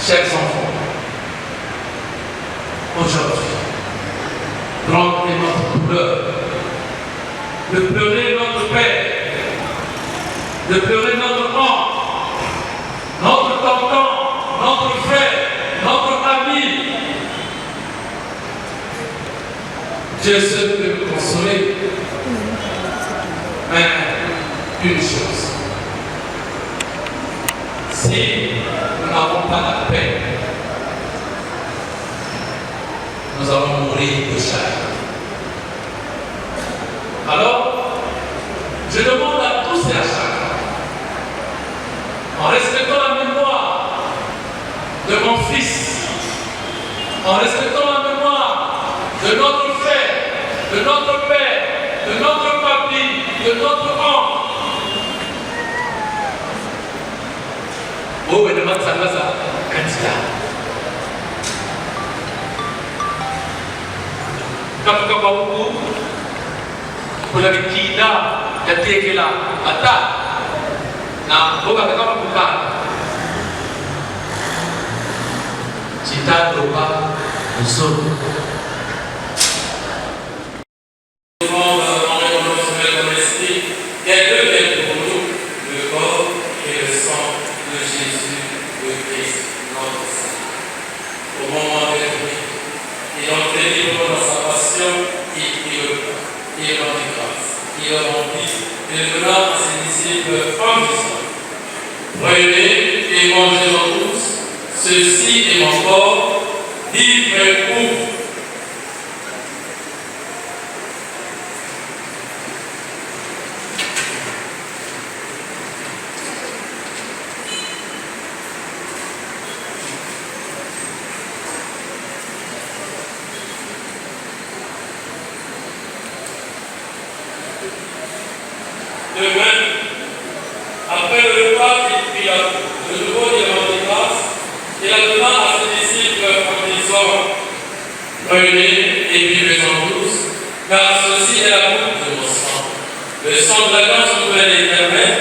chers enfants, aujourd'hui, grande est notre douleur, de pleurer notre père, de pleurer notre oncle, notre tonton, notre frère, notre ami. Dieu seul peut nous consoler, mais une chose. Si nous n'avons pas la paix, nous allons mourir de chair. Alors, je demande à tous et à chacun, en respectant la mémoire de mon fils, en respectant la mémoire de notre frère, de notre père, de notre papy, de notre oncle, oh, et demande ça, candidat. Quand vous avez pour la kida, ya tekela, ata, na boga kama kuka. Cita doba, usul. Il y a deux mêmes pour nous, le corps et le sang de Jésus, le Christ, notre Seigneur. Au moment de lui, il entre libre dans sa passion, il rendit grâce. Il rendit, et donna à ses disciples en disant: prenez et mangez-en tous, ceci est mon corps, livré pour vous. De même, après le repas, il pria de nouveau, il rendit grâce et la donna à ses disciples en disant: prenez et buvez-en tous, car ceci est la goutte de mon sang, le sang de l'alliance nouvelle et éternelle,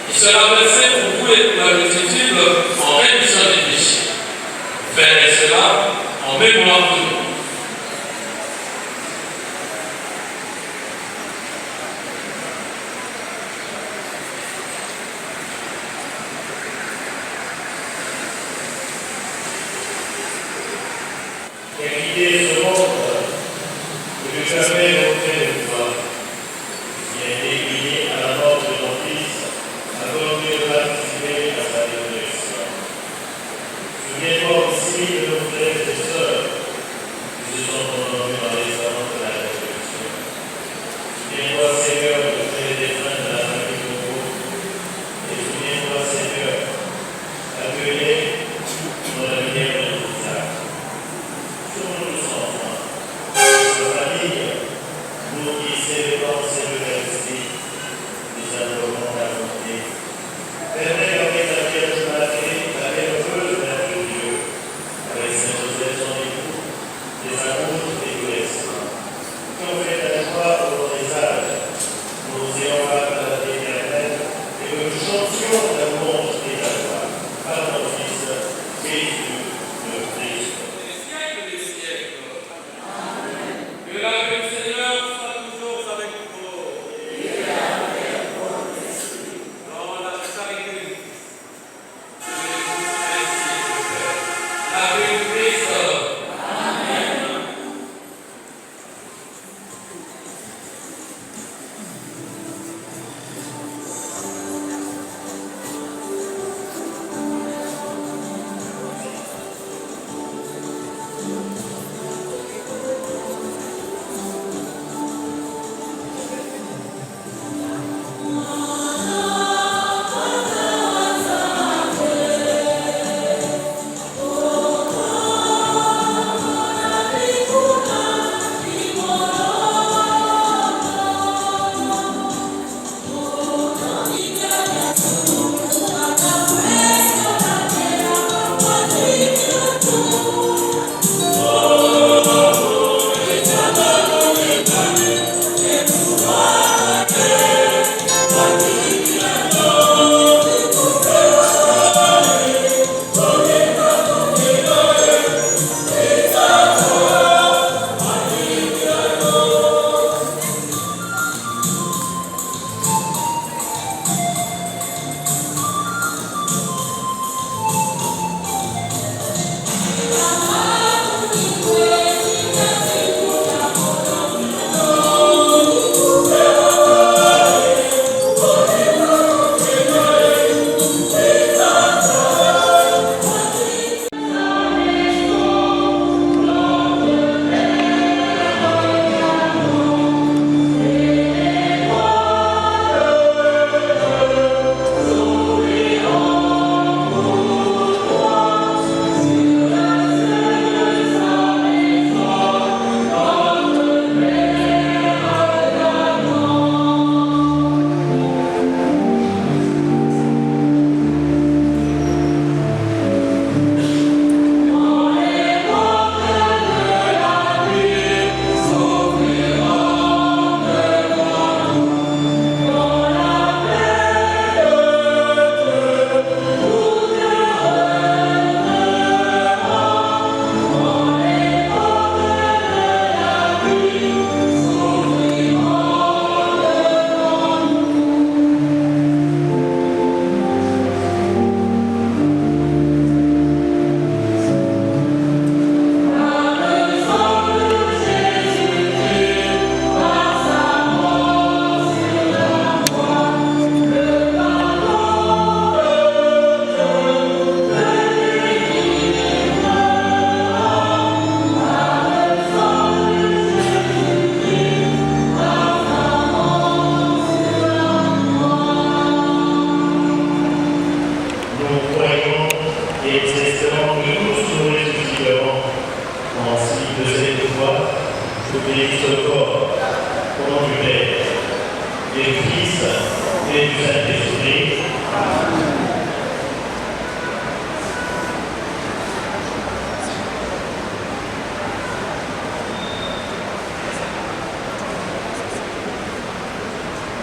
qui sera versé pour vous et pour la multitude en rémission des péchés. Faites cela en mémoire de nous. Et guider ce monde, que lui permet d'entrer de toi, qui a été guidé à la mort de ton Fils, a volonté de participer à sa résurrection. Souviens-toi aussi de nos frères et sœurs qui se sont endormis dans les salons de la résurrection. Souviens-toi, Seigneur, de tous les défunts de la famille de Congo, et souviens-toi, Seigneur, accueillir dans la lumière de Isaac. Sur nos enfants, nos familles,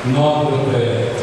Notre Père,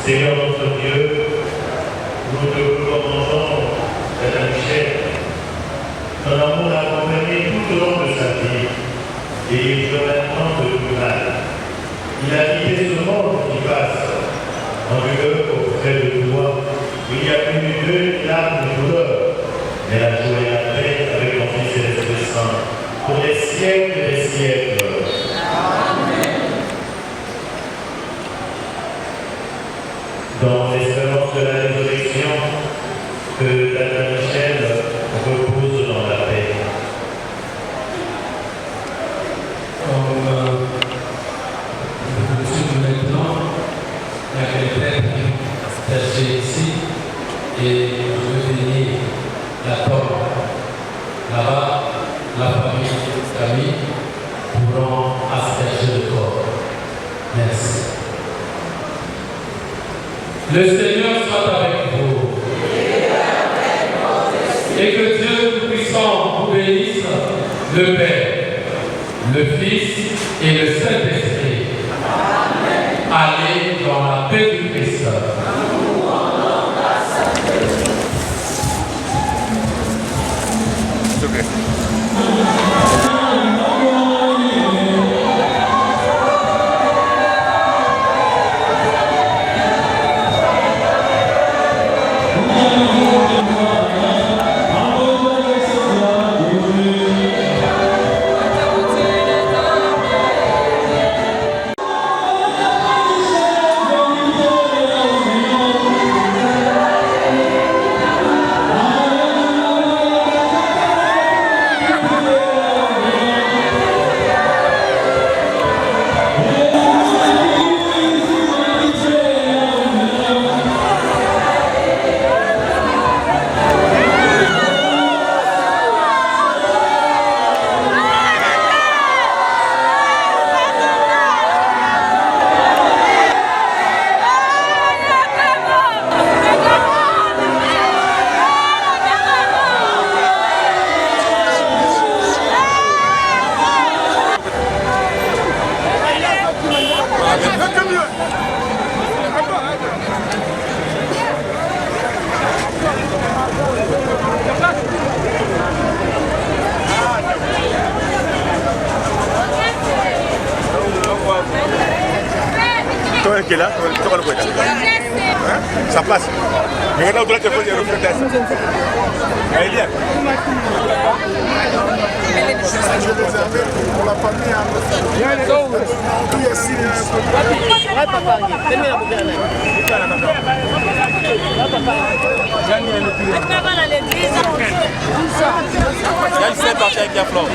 Seigneur notre Dieu, nous te recommandons Saint Michel. Ton amour l'a accompagné tout au long de sa vie et il fait maintenant de tout mal. Il a quitté ce monde qui passe en douleur auprès de toi. Il n'y a plus de larmes de douleur, mais la joie et la paix avec ton Fils et l'Esprit Saint pour les siècles et les siècles. Dans l'espérance de la résurrection, que Tata Michel repose dans la paix. Comme vous suivez maintenant, il y a quelqu'un qui est ici et je vais venir la tombe. Là-bas, la famille Camille pourront asperger le corps. Merci. Le Seigneur soit avec vous. Et que Dieu Tout-Puissant vous bénisse, le Père, le Fils et le Saint-Esprit. Allez dans la paix du Christ. Ça passe. Mais maintenant, on doit te faire des reflets. Elle est bien. Pour la famille, Il fait partie avec la flore.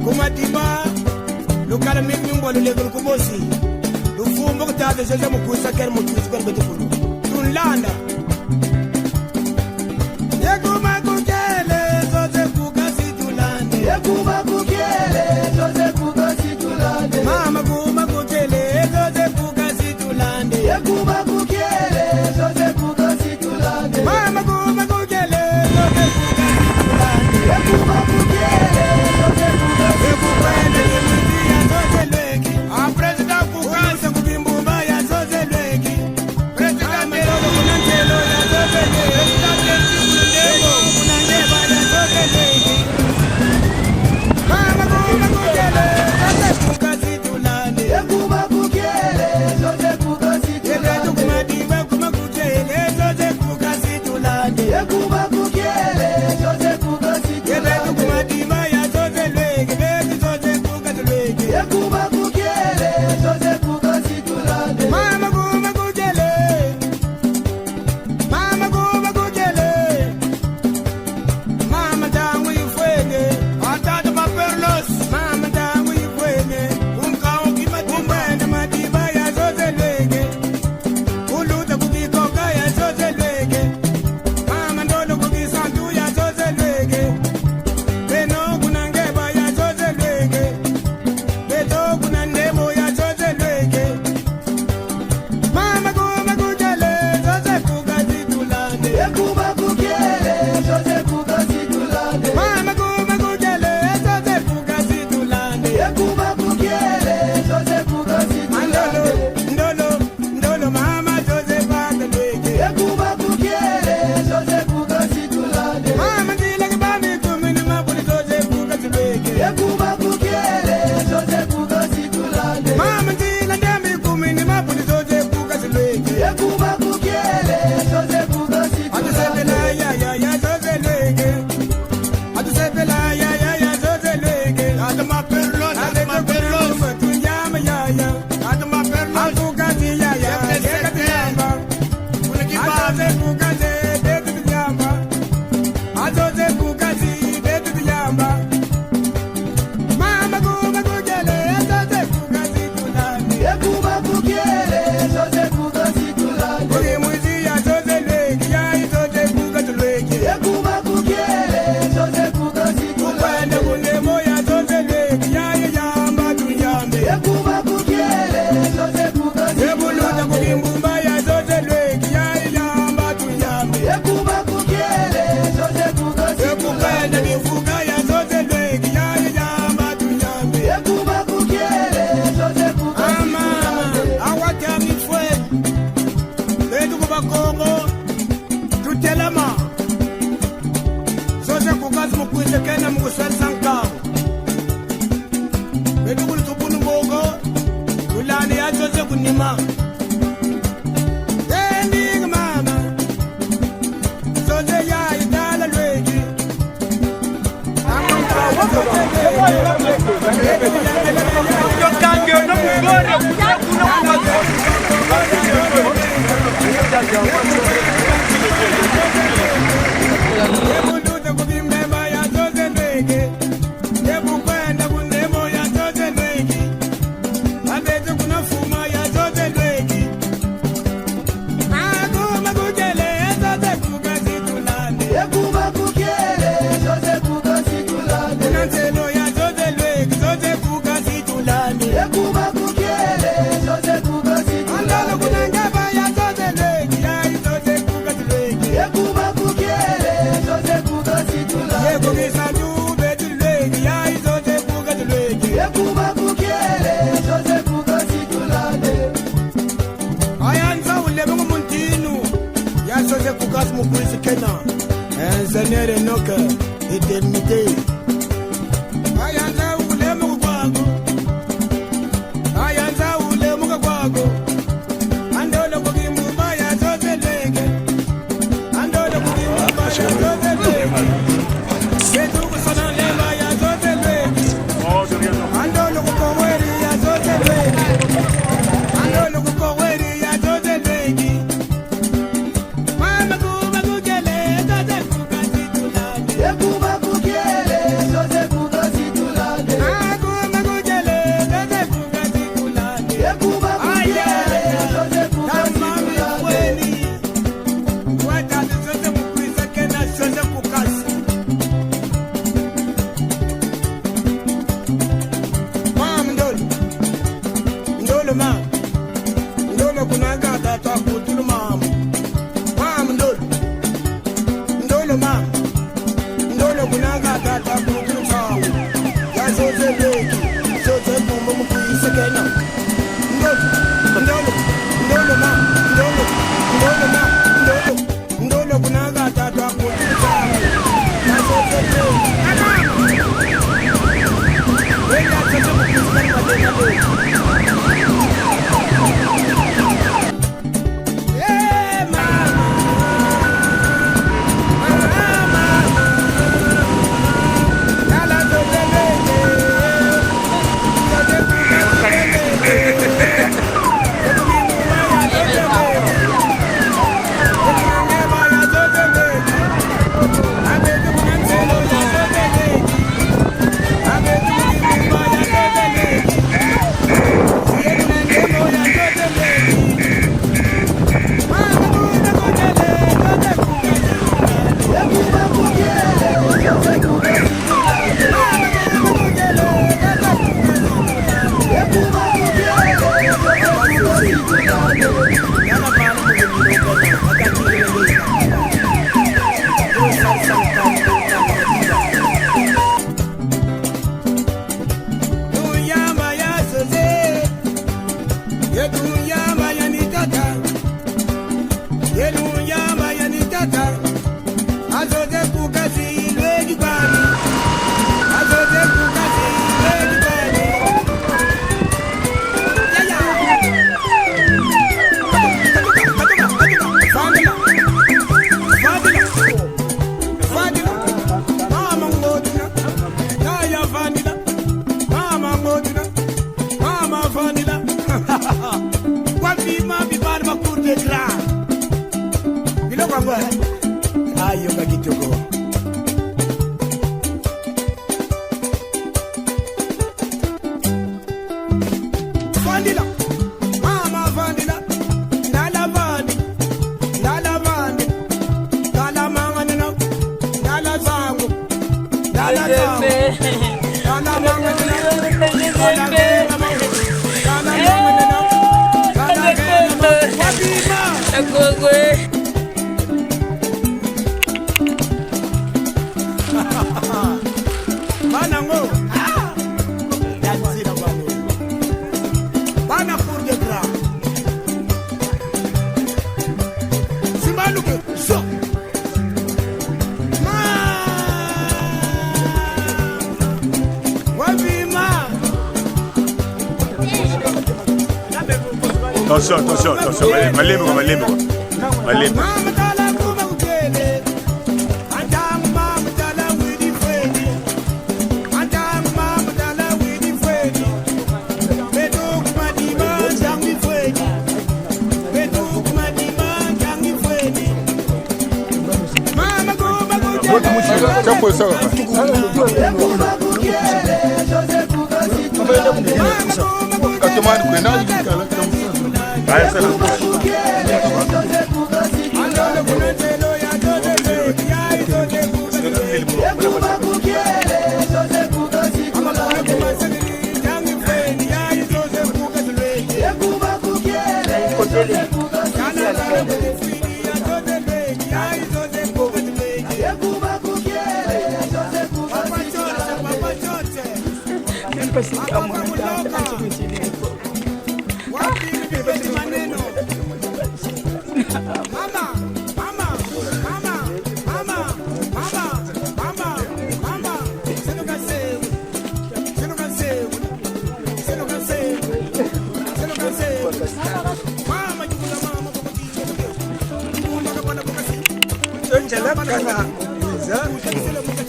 Kumatiba lukala mimbo lulekulu kubosi lufumbo kutata sese mukusa ker mukusa ker betukulu tunlanda yekuma kukele zoze kukasi tulande yekuma kukele zoze kukasi tulande mama kuma kukele zoze kukasi tulande yekuma kukele zoze kukasi tulande mama kuma kukele zoze kukasi tulande yekuma kukele zoze kukasi tulande President Kukansa kubimbumba ya zoze lweki President Melolo kunantelo ya zoze lweki President Kulundego kunangeba ya zoze lweki Mama kuma kukele zoze kukasi tulande Yekuba kukele zoze kukasi tulande Yebetu kumadiba kuma kukele zoze kukasi tulande Yekuba kukele zoze kukasi tulande Yebetu kumadiba ya zoze lweki Betu zoze kukasi lweki Yekuba Kuna Situlani. Ekuba Kukiele, Jose Kuka Situlani. Andolo Kunangaba ya Jose Legi, ya Jose Kuka Situlani. Ekuba Kukiele, Jose Kuka Situlani. Ekugisa Jube Situlani, ya Jose Kuka Situlani. Ekuba Kukiele, Jose Kuka Situlani. Ayanza Ulemu Muntinu, ya Jose Kuka Smukwisi Kena. Enzenere Noka, Eternité. Ayanza Ulemu Kwago. Ayanza Ulemu Kwago. Andolo Kukimu Maya Jose Lege. Andolo Kukimu Maya Jose Lege. Setu Kusana Lema ya Jose Lege. Andolo Kukoweri ya Jose Lege. Andolo Kukoweri ya Jose Lege. Mama Kuba Kukele, Jose Kuka Situlani. Ekuba Kukele, Jose Kuka Situlani. Akuma Kukele, Jose Kuka Situlani. Ekuba Kukele, Jose Kuka Situlani. Watatu Jose Kukwisa Kena Jose Kukasi. Mama Ndolo. Ndolo mama. Ndolo kunaga tata kutulu mama. Mama Ndolo. Ndolo mama. Ndolo kunaga tata kutulu mama. Ya Jose Legi. Jose Kumbo Mukwisa Kena. Ndolo. Ndolo. Ndolo mama. Ndolo. Ndolo mama. Ndolo. Ndolo kunaga tata kutulu mama. Ya Jose Legi. Wenda Jose Mukwisa Kena Madena Legi. Ayo kagitoko. Vandila, mama vandila, nala vandi, nala vandi, nala manganina, nala zangu, nala zangu, nala manganina, nala manganina, nala manganina, wabima, Ekogwe. Banango, danzina bano, bana pour de gras. Simaluke, so. Ma, wabima. Attention, Malemo. Mama tala kuma ukele, antam mama tala widi fweni, antam mama tala widi fweni, betu kuma diba jangi fweni, betu kuma diba jangi fweni. Mama kuma ukele, Chapo sawa. kuma ukele, Jose Kuka Situlani. Atomani kwenda kala. Haya sana. Andolo kuna telo ya Jose Legi, ya Jose Kuka Situlani. Ekuba Kukiele, Jose Kuka Situlani. Ama kuma segini jangi fweni, ya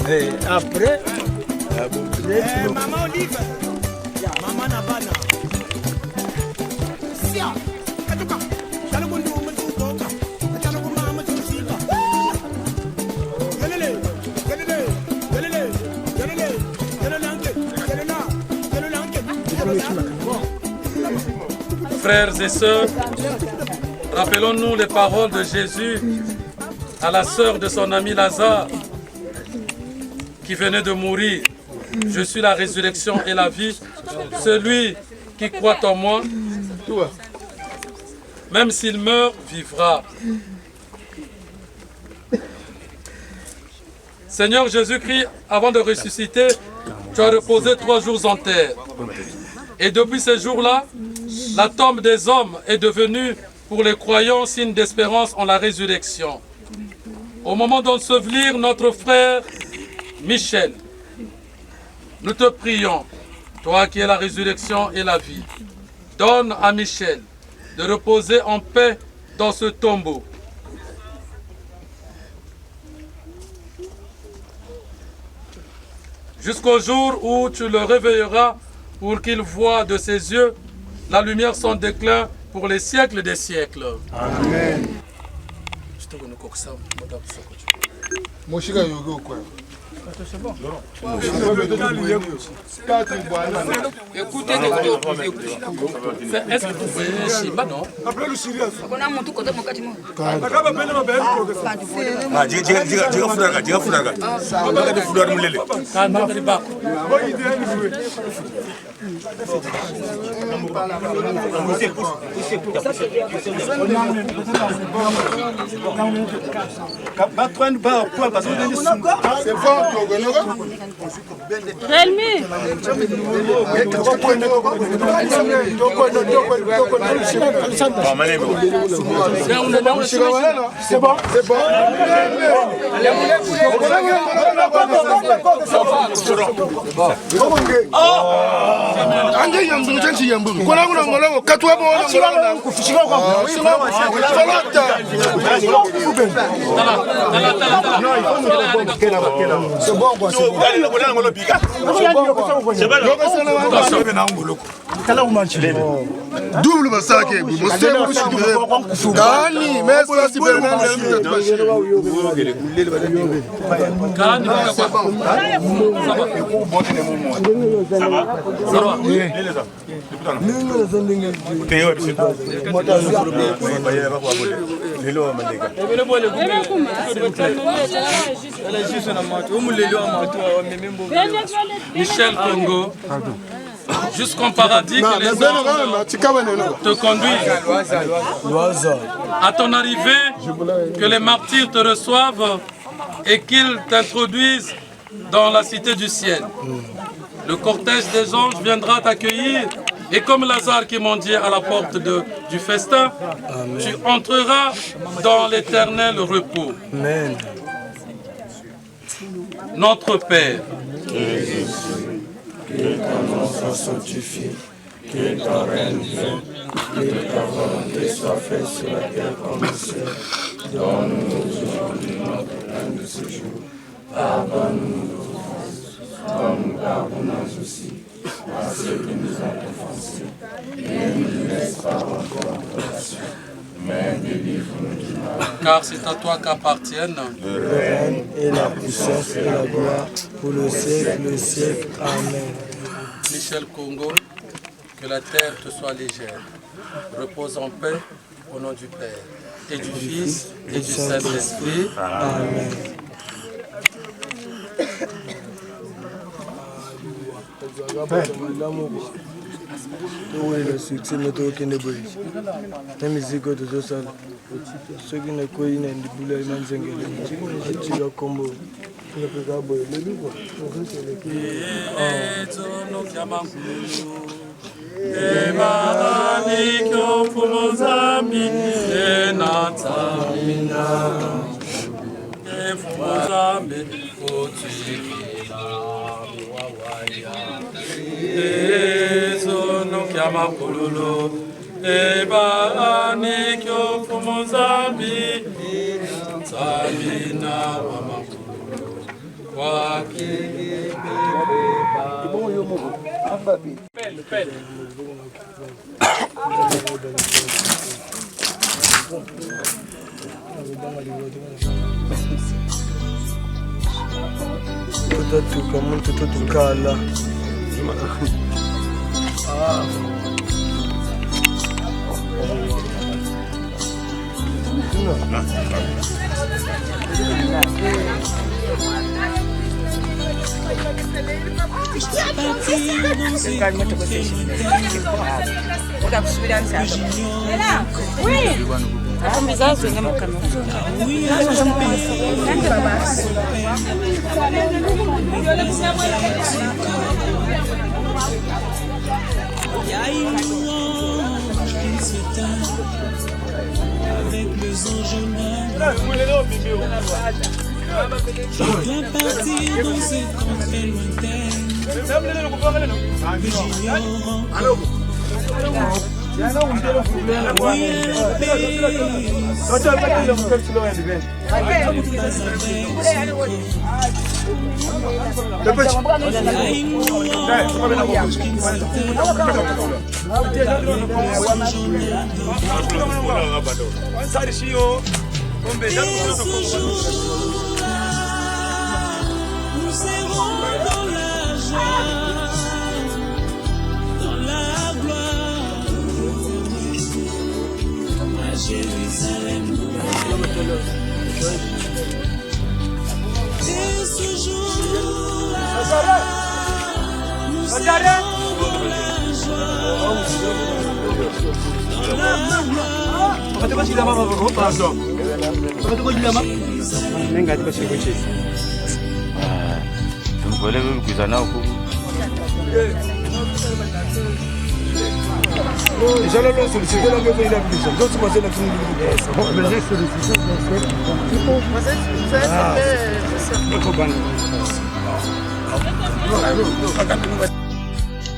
Et après, Maman Olive, Maman Nabana. Sia, katuka, chalukundu mtukoka, chalukundu mama tusika. Gelele, gelele, gelele, gelele, gelelanke, gelena, gelelanke. Frères et sœurs, rappelons-nous les paroles de Jésus à la sœur de son ami Lazare qui venait de mourir. Je suis la résurrection et la vie. Celui qui croit en moi, même s'il meurt, vivra. Seigneur Jésus-Christ, avant de ressusciter, tu as reposé 3 jours en terre. Et depuis ces jours-là, la tombe des hommes est devenue pour les croyants signe d'espérance en la résurrection. Au moment d'ensevelir notre frère Michel, nous te prions, toi qui es la résurrection et la vie, donne à Michel de reposer en paix dans ce tombeau. Jusqu'au jour où tu le réveilleras pour qu'il voie de ses yeux la lumière sans déclin pour les siècles des siècles. Amen. Écoutez, est-ce que vous voyez Shiba, non? C'est bon. Double massacre. Gani, mais ça c'est Michel Congo, jusqu'en paradis que les anges te conduisent. À ton arrivée, que les martyrs te reçoivent et qu'ils t'introduisent dans la cité du ciel. Le cortège des anges viendra t'accueillir et comme Lazare qui mendiait à la porte du festin, tu entreras dans l'éternel repos. Amen. Notre Père, que ton nom soit sanctifié, que ton règne vienne, que ta volonté soit faite sur la terre comme au ciel. Donne-nous aujourd'hui notre pain de ce jour. Pardonne-nous nos offenses, comme nous pardonnons aussi à ceux qui nous ont offensés. Et ne nous laisse pas encore en tentation, mais délivre-nous du mal. Car c'est à toi qu'appartiennent le règne et la puissance et la gloire pour le siècle, le siècle. Amen. Michel Congo, que la terre te soit légère. Repose en paix au nom du Père, et du Fils, et du Saint-Esprit. Amen. Le succès qui ne brille. La musique de Zosal. Ceux qui ne connaissent pas les boulets, ils ne combo. Avec les anges je dois partir dans cette terre très lointaine que j'ignore nous serons dans la joie, dans la gloire, à Jérusalem. Et ce jour-là, nous serons dans la joie, dans la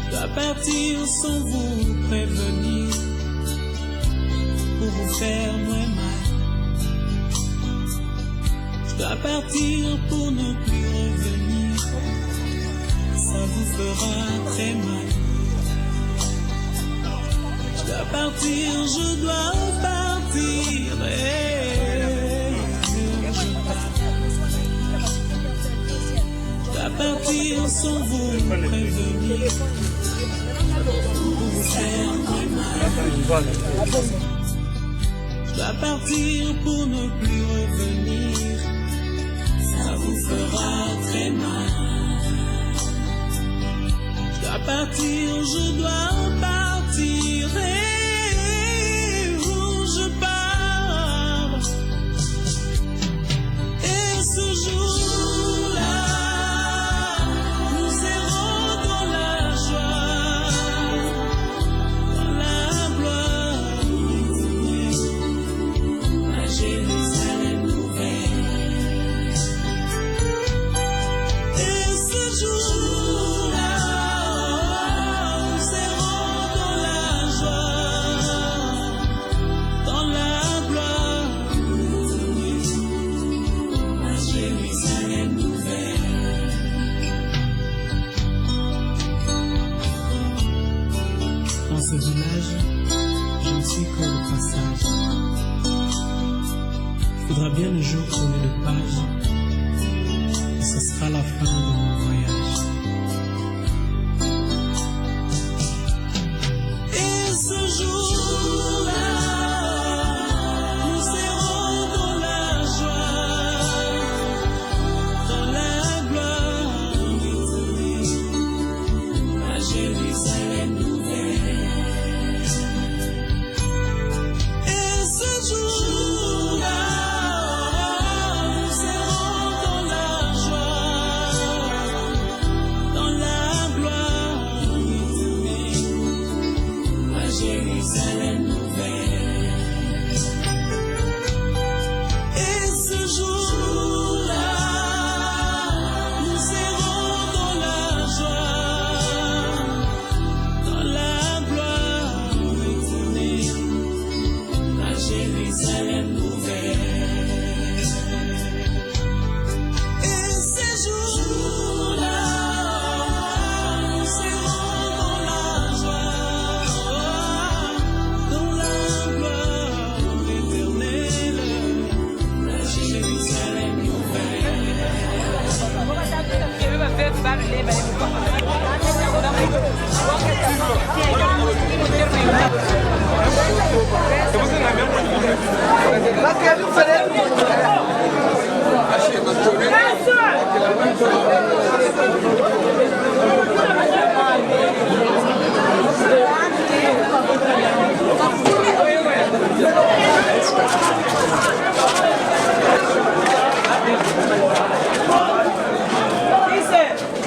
Je dois partir sans vous prévenir pour vous faire moins mal. Je dois partir pour ne plus revenir, ça vous fera très mal. Je dois partir, je dois partir. Je dois partir sans vous prévenir pour vous faire très mal. Je dois partir pour ne plus revenir, ça vous fera très mal. Je dois partir, je dois partir, et où je pars. Et ce jour-là, nous serons dans la joie, dans la gloire, à Jérusalem nouvelle. Et ce jour-là, nous serons dans la joie, dans la gloire, à Jérusalem nouvelle. Dans ce village, je ne suis qu'au passage. Il faudra bien le jour tourner de page, et ce sera la fin de mon voyage. Et ce jour-là, nous serons dans la joie, dans la gloire, à Jérusalem nouvelle. Et ce jour-là, nous serons dans la joie, Jérusalem nouvelle. Et ce jour-là, nous serons dans la joie, dans la gloire éternelle, à Jérusalem nouvelle. Et ce jour-là, nous serons dans la joie, dans la gloire éternelle, à Jérusalem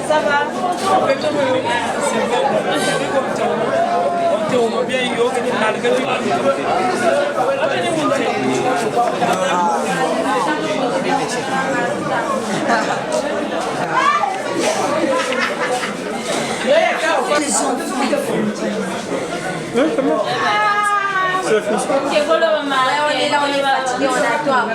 Ça va? On est là, on est fatigué, on attend.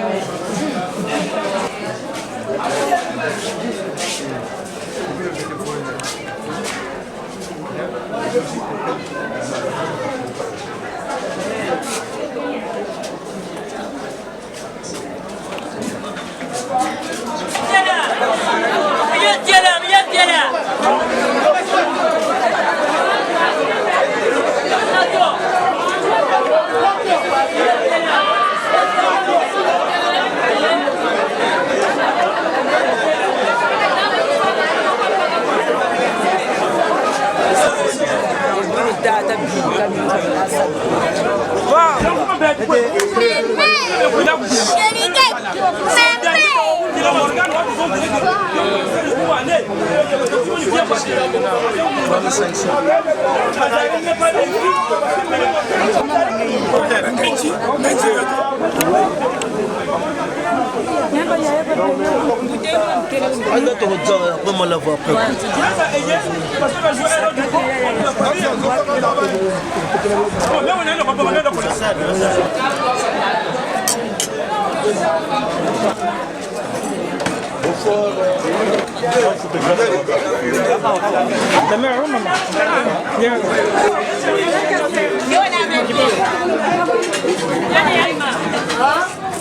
Comment la voir après?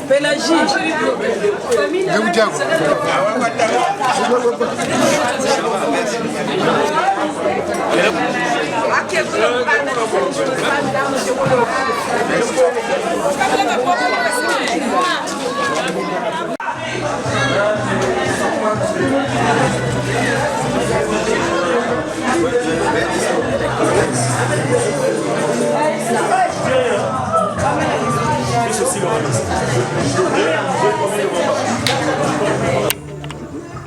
Pélagie.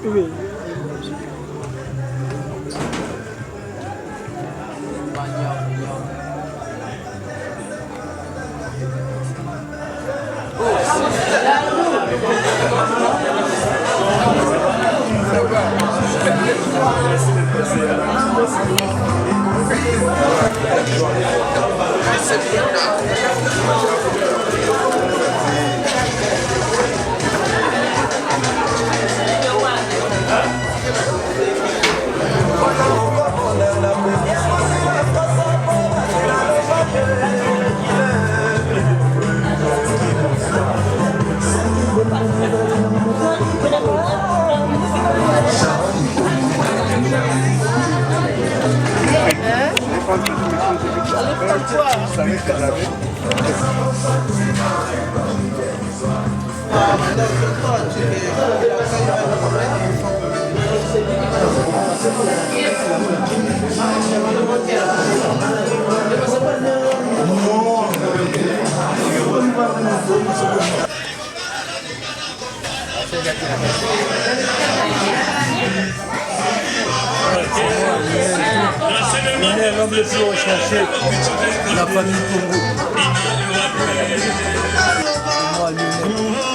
Oui. plus recherché, la famille Congo. Moi, lui-même.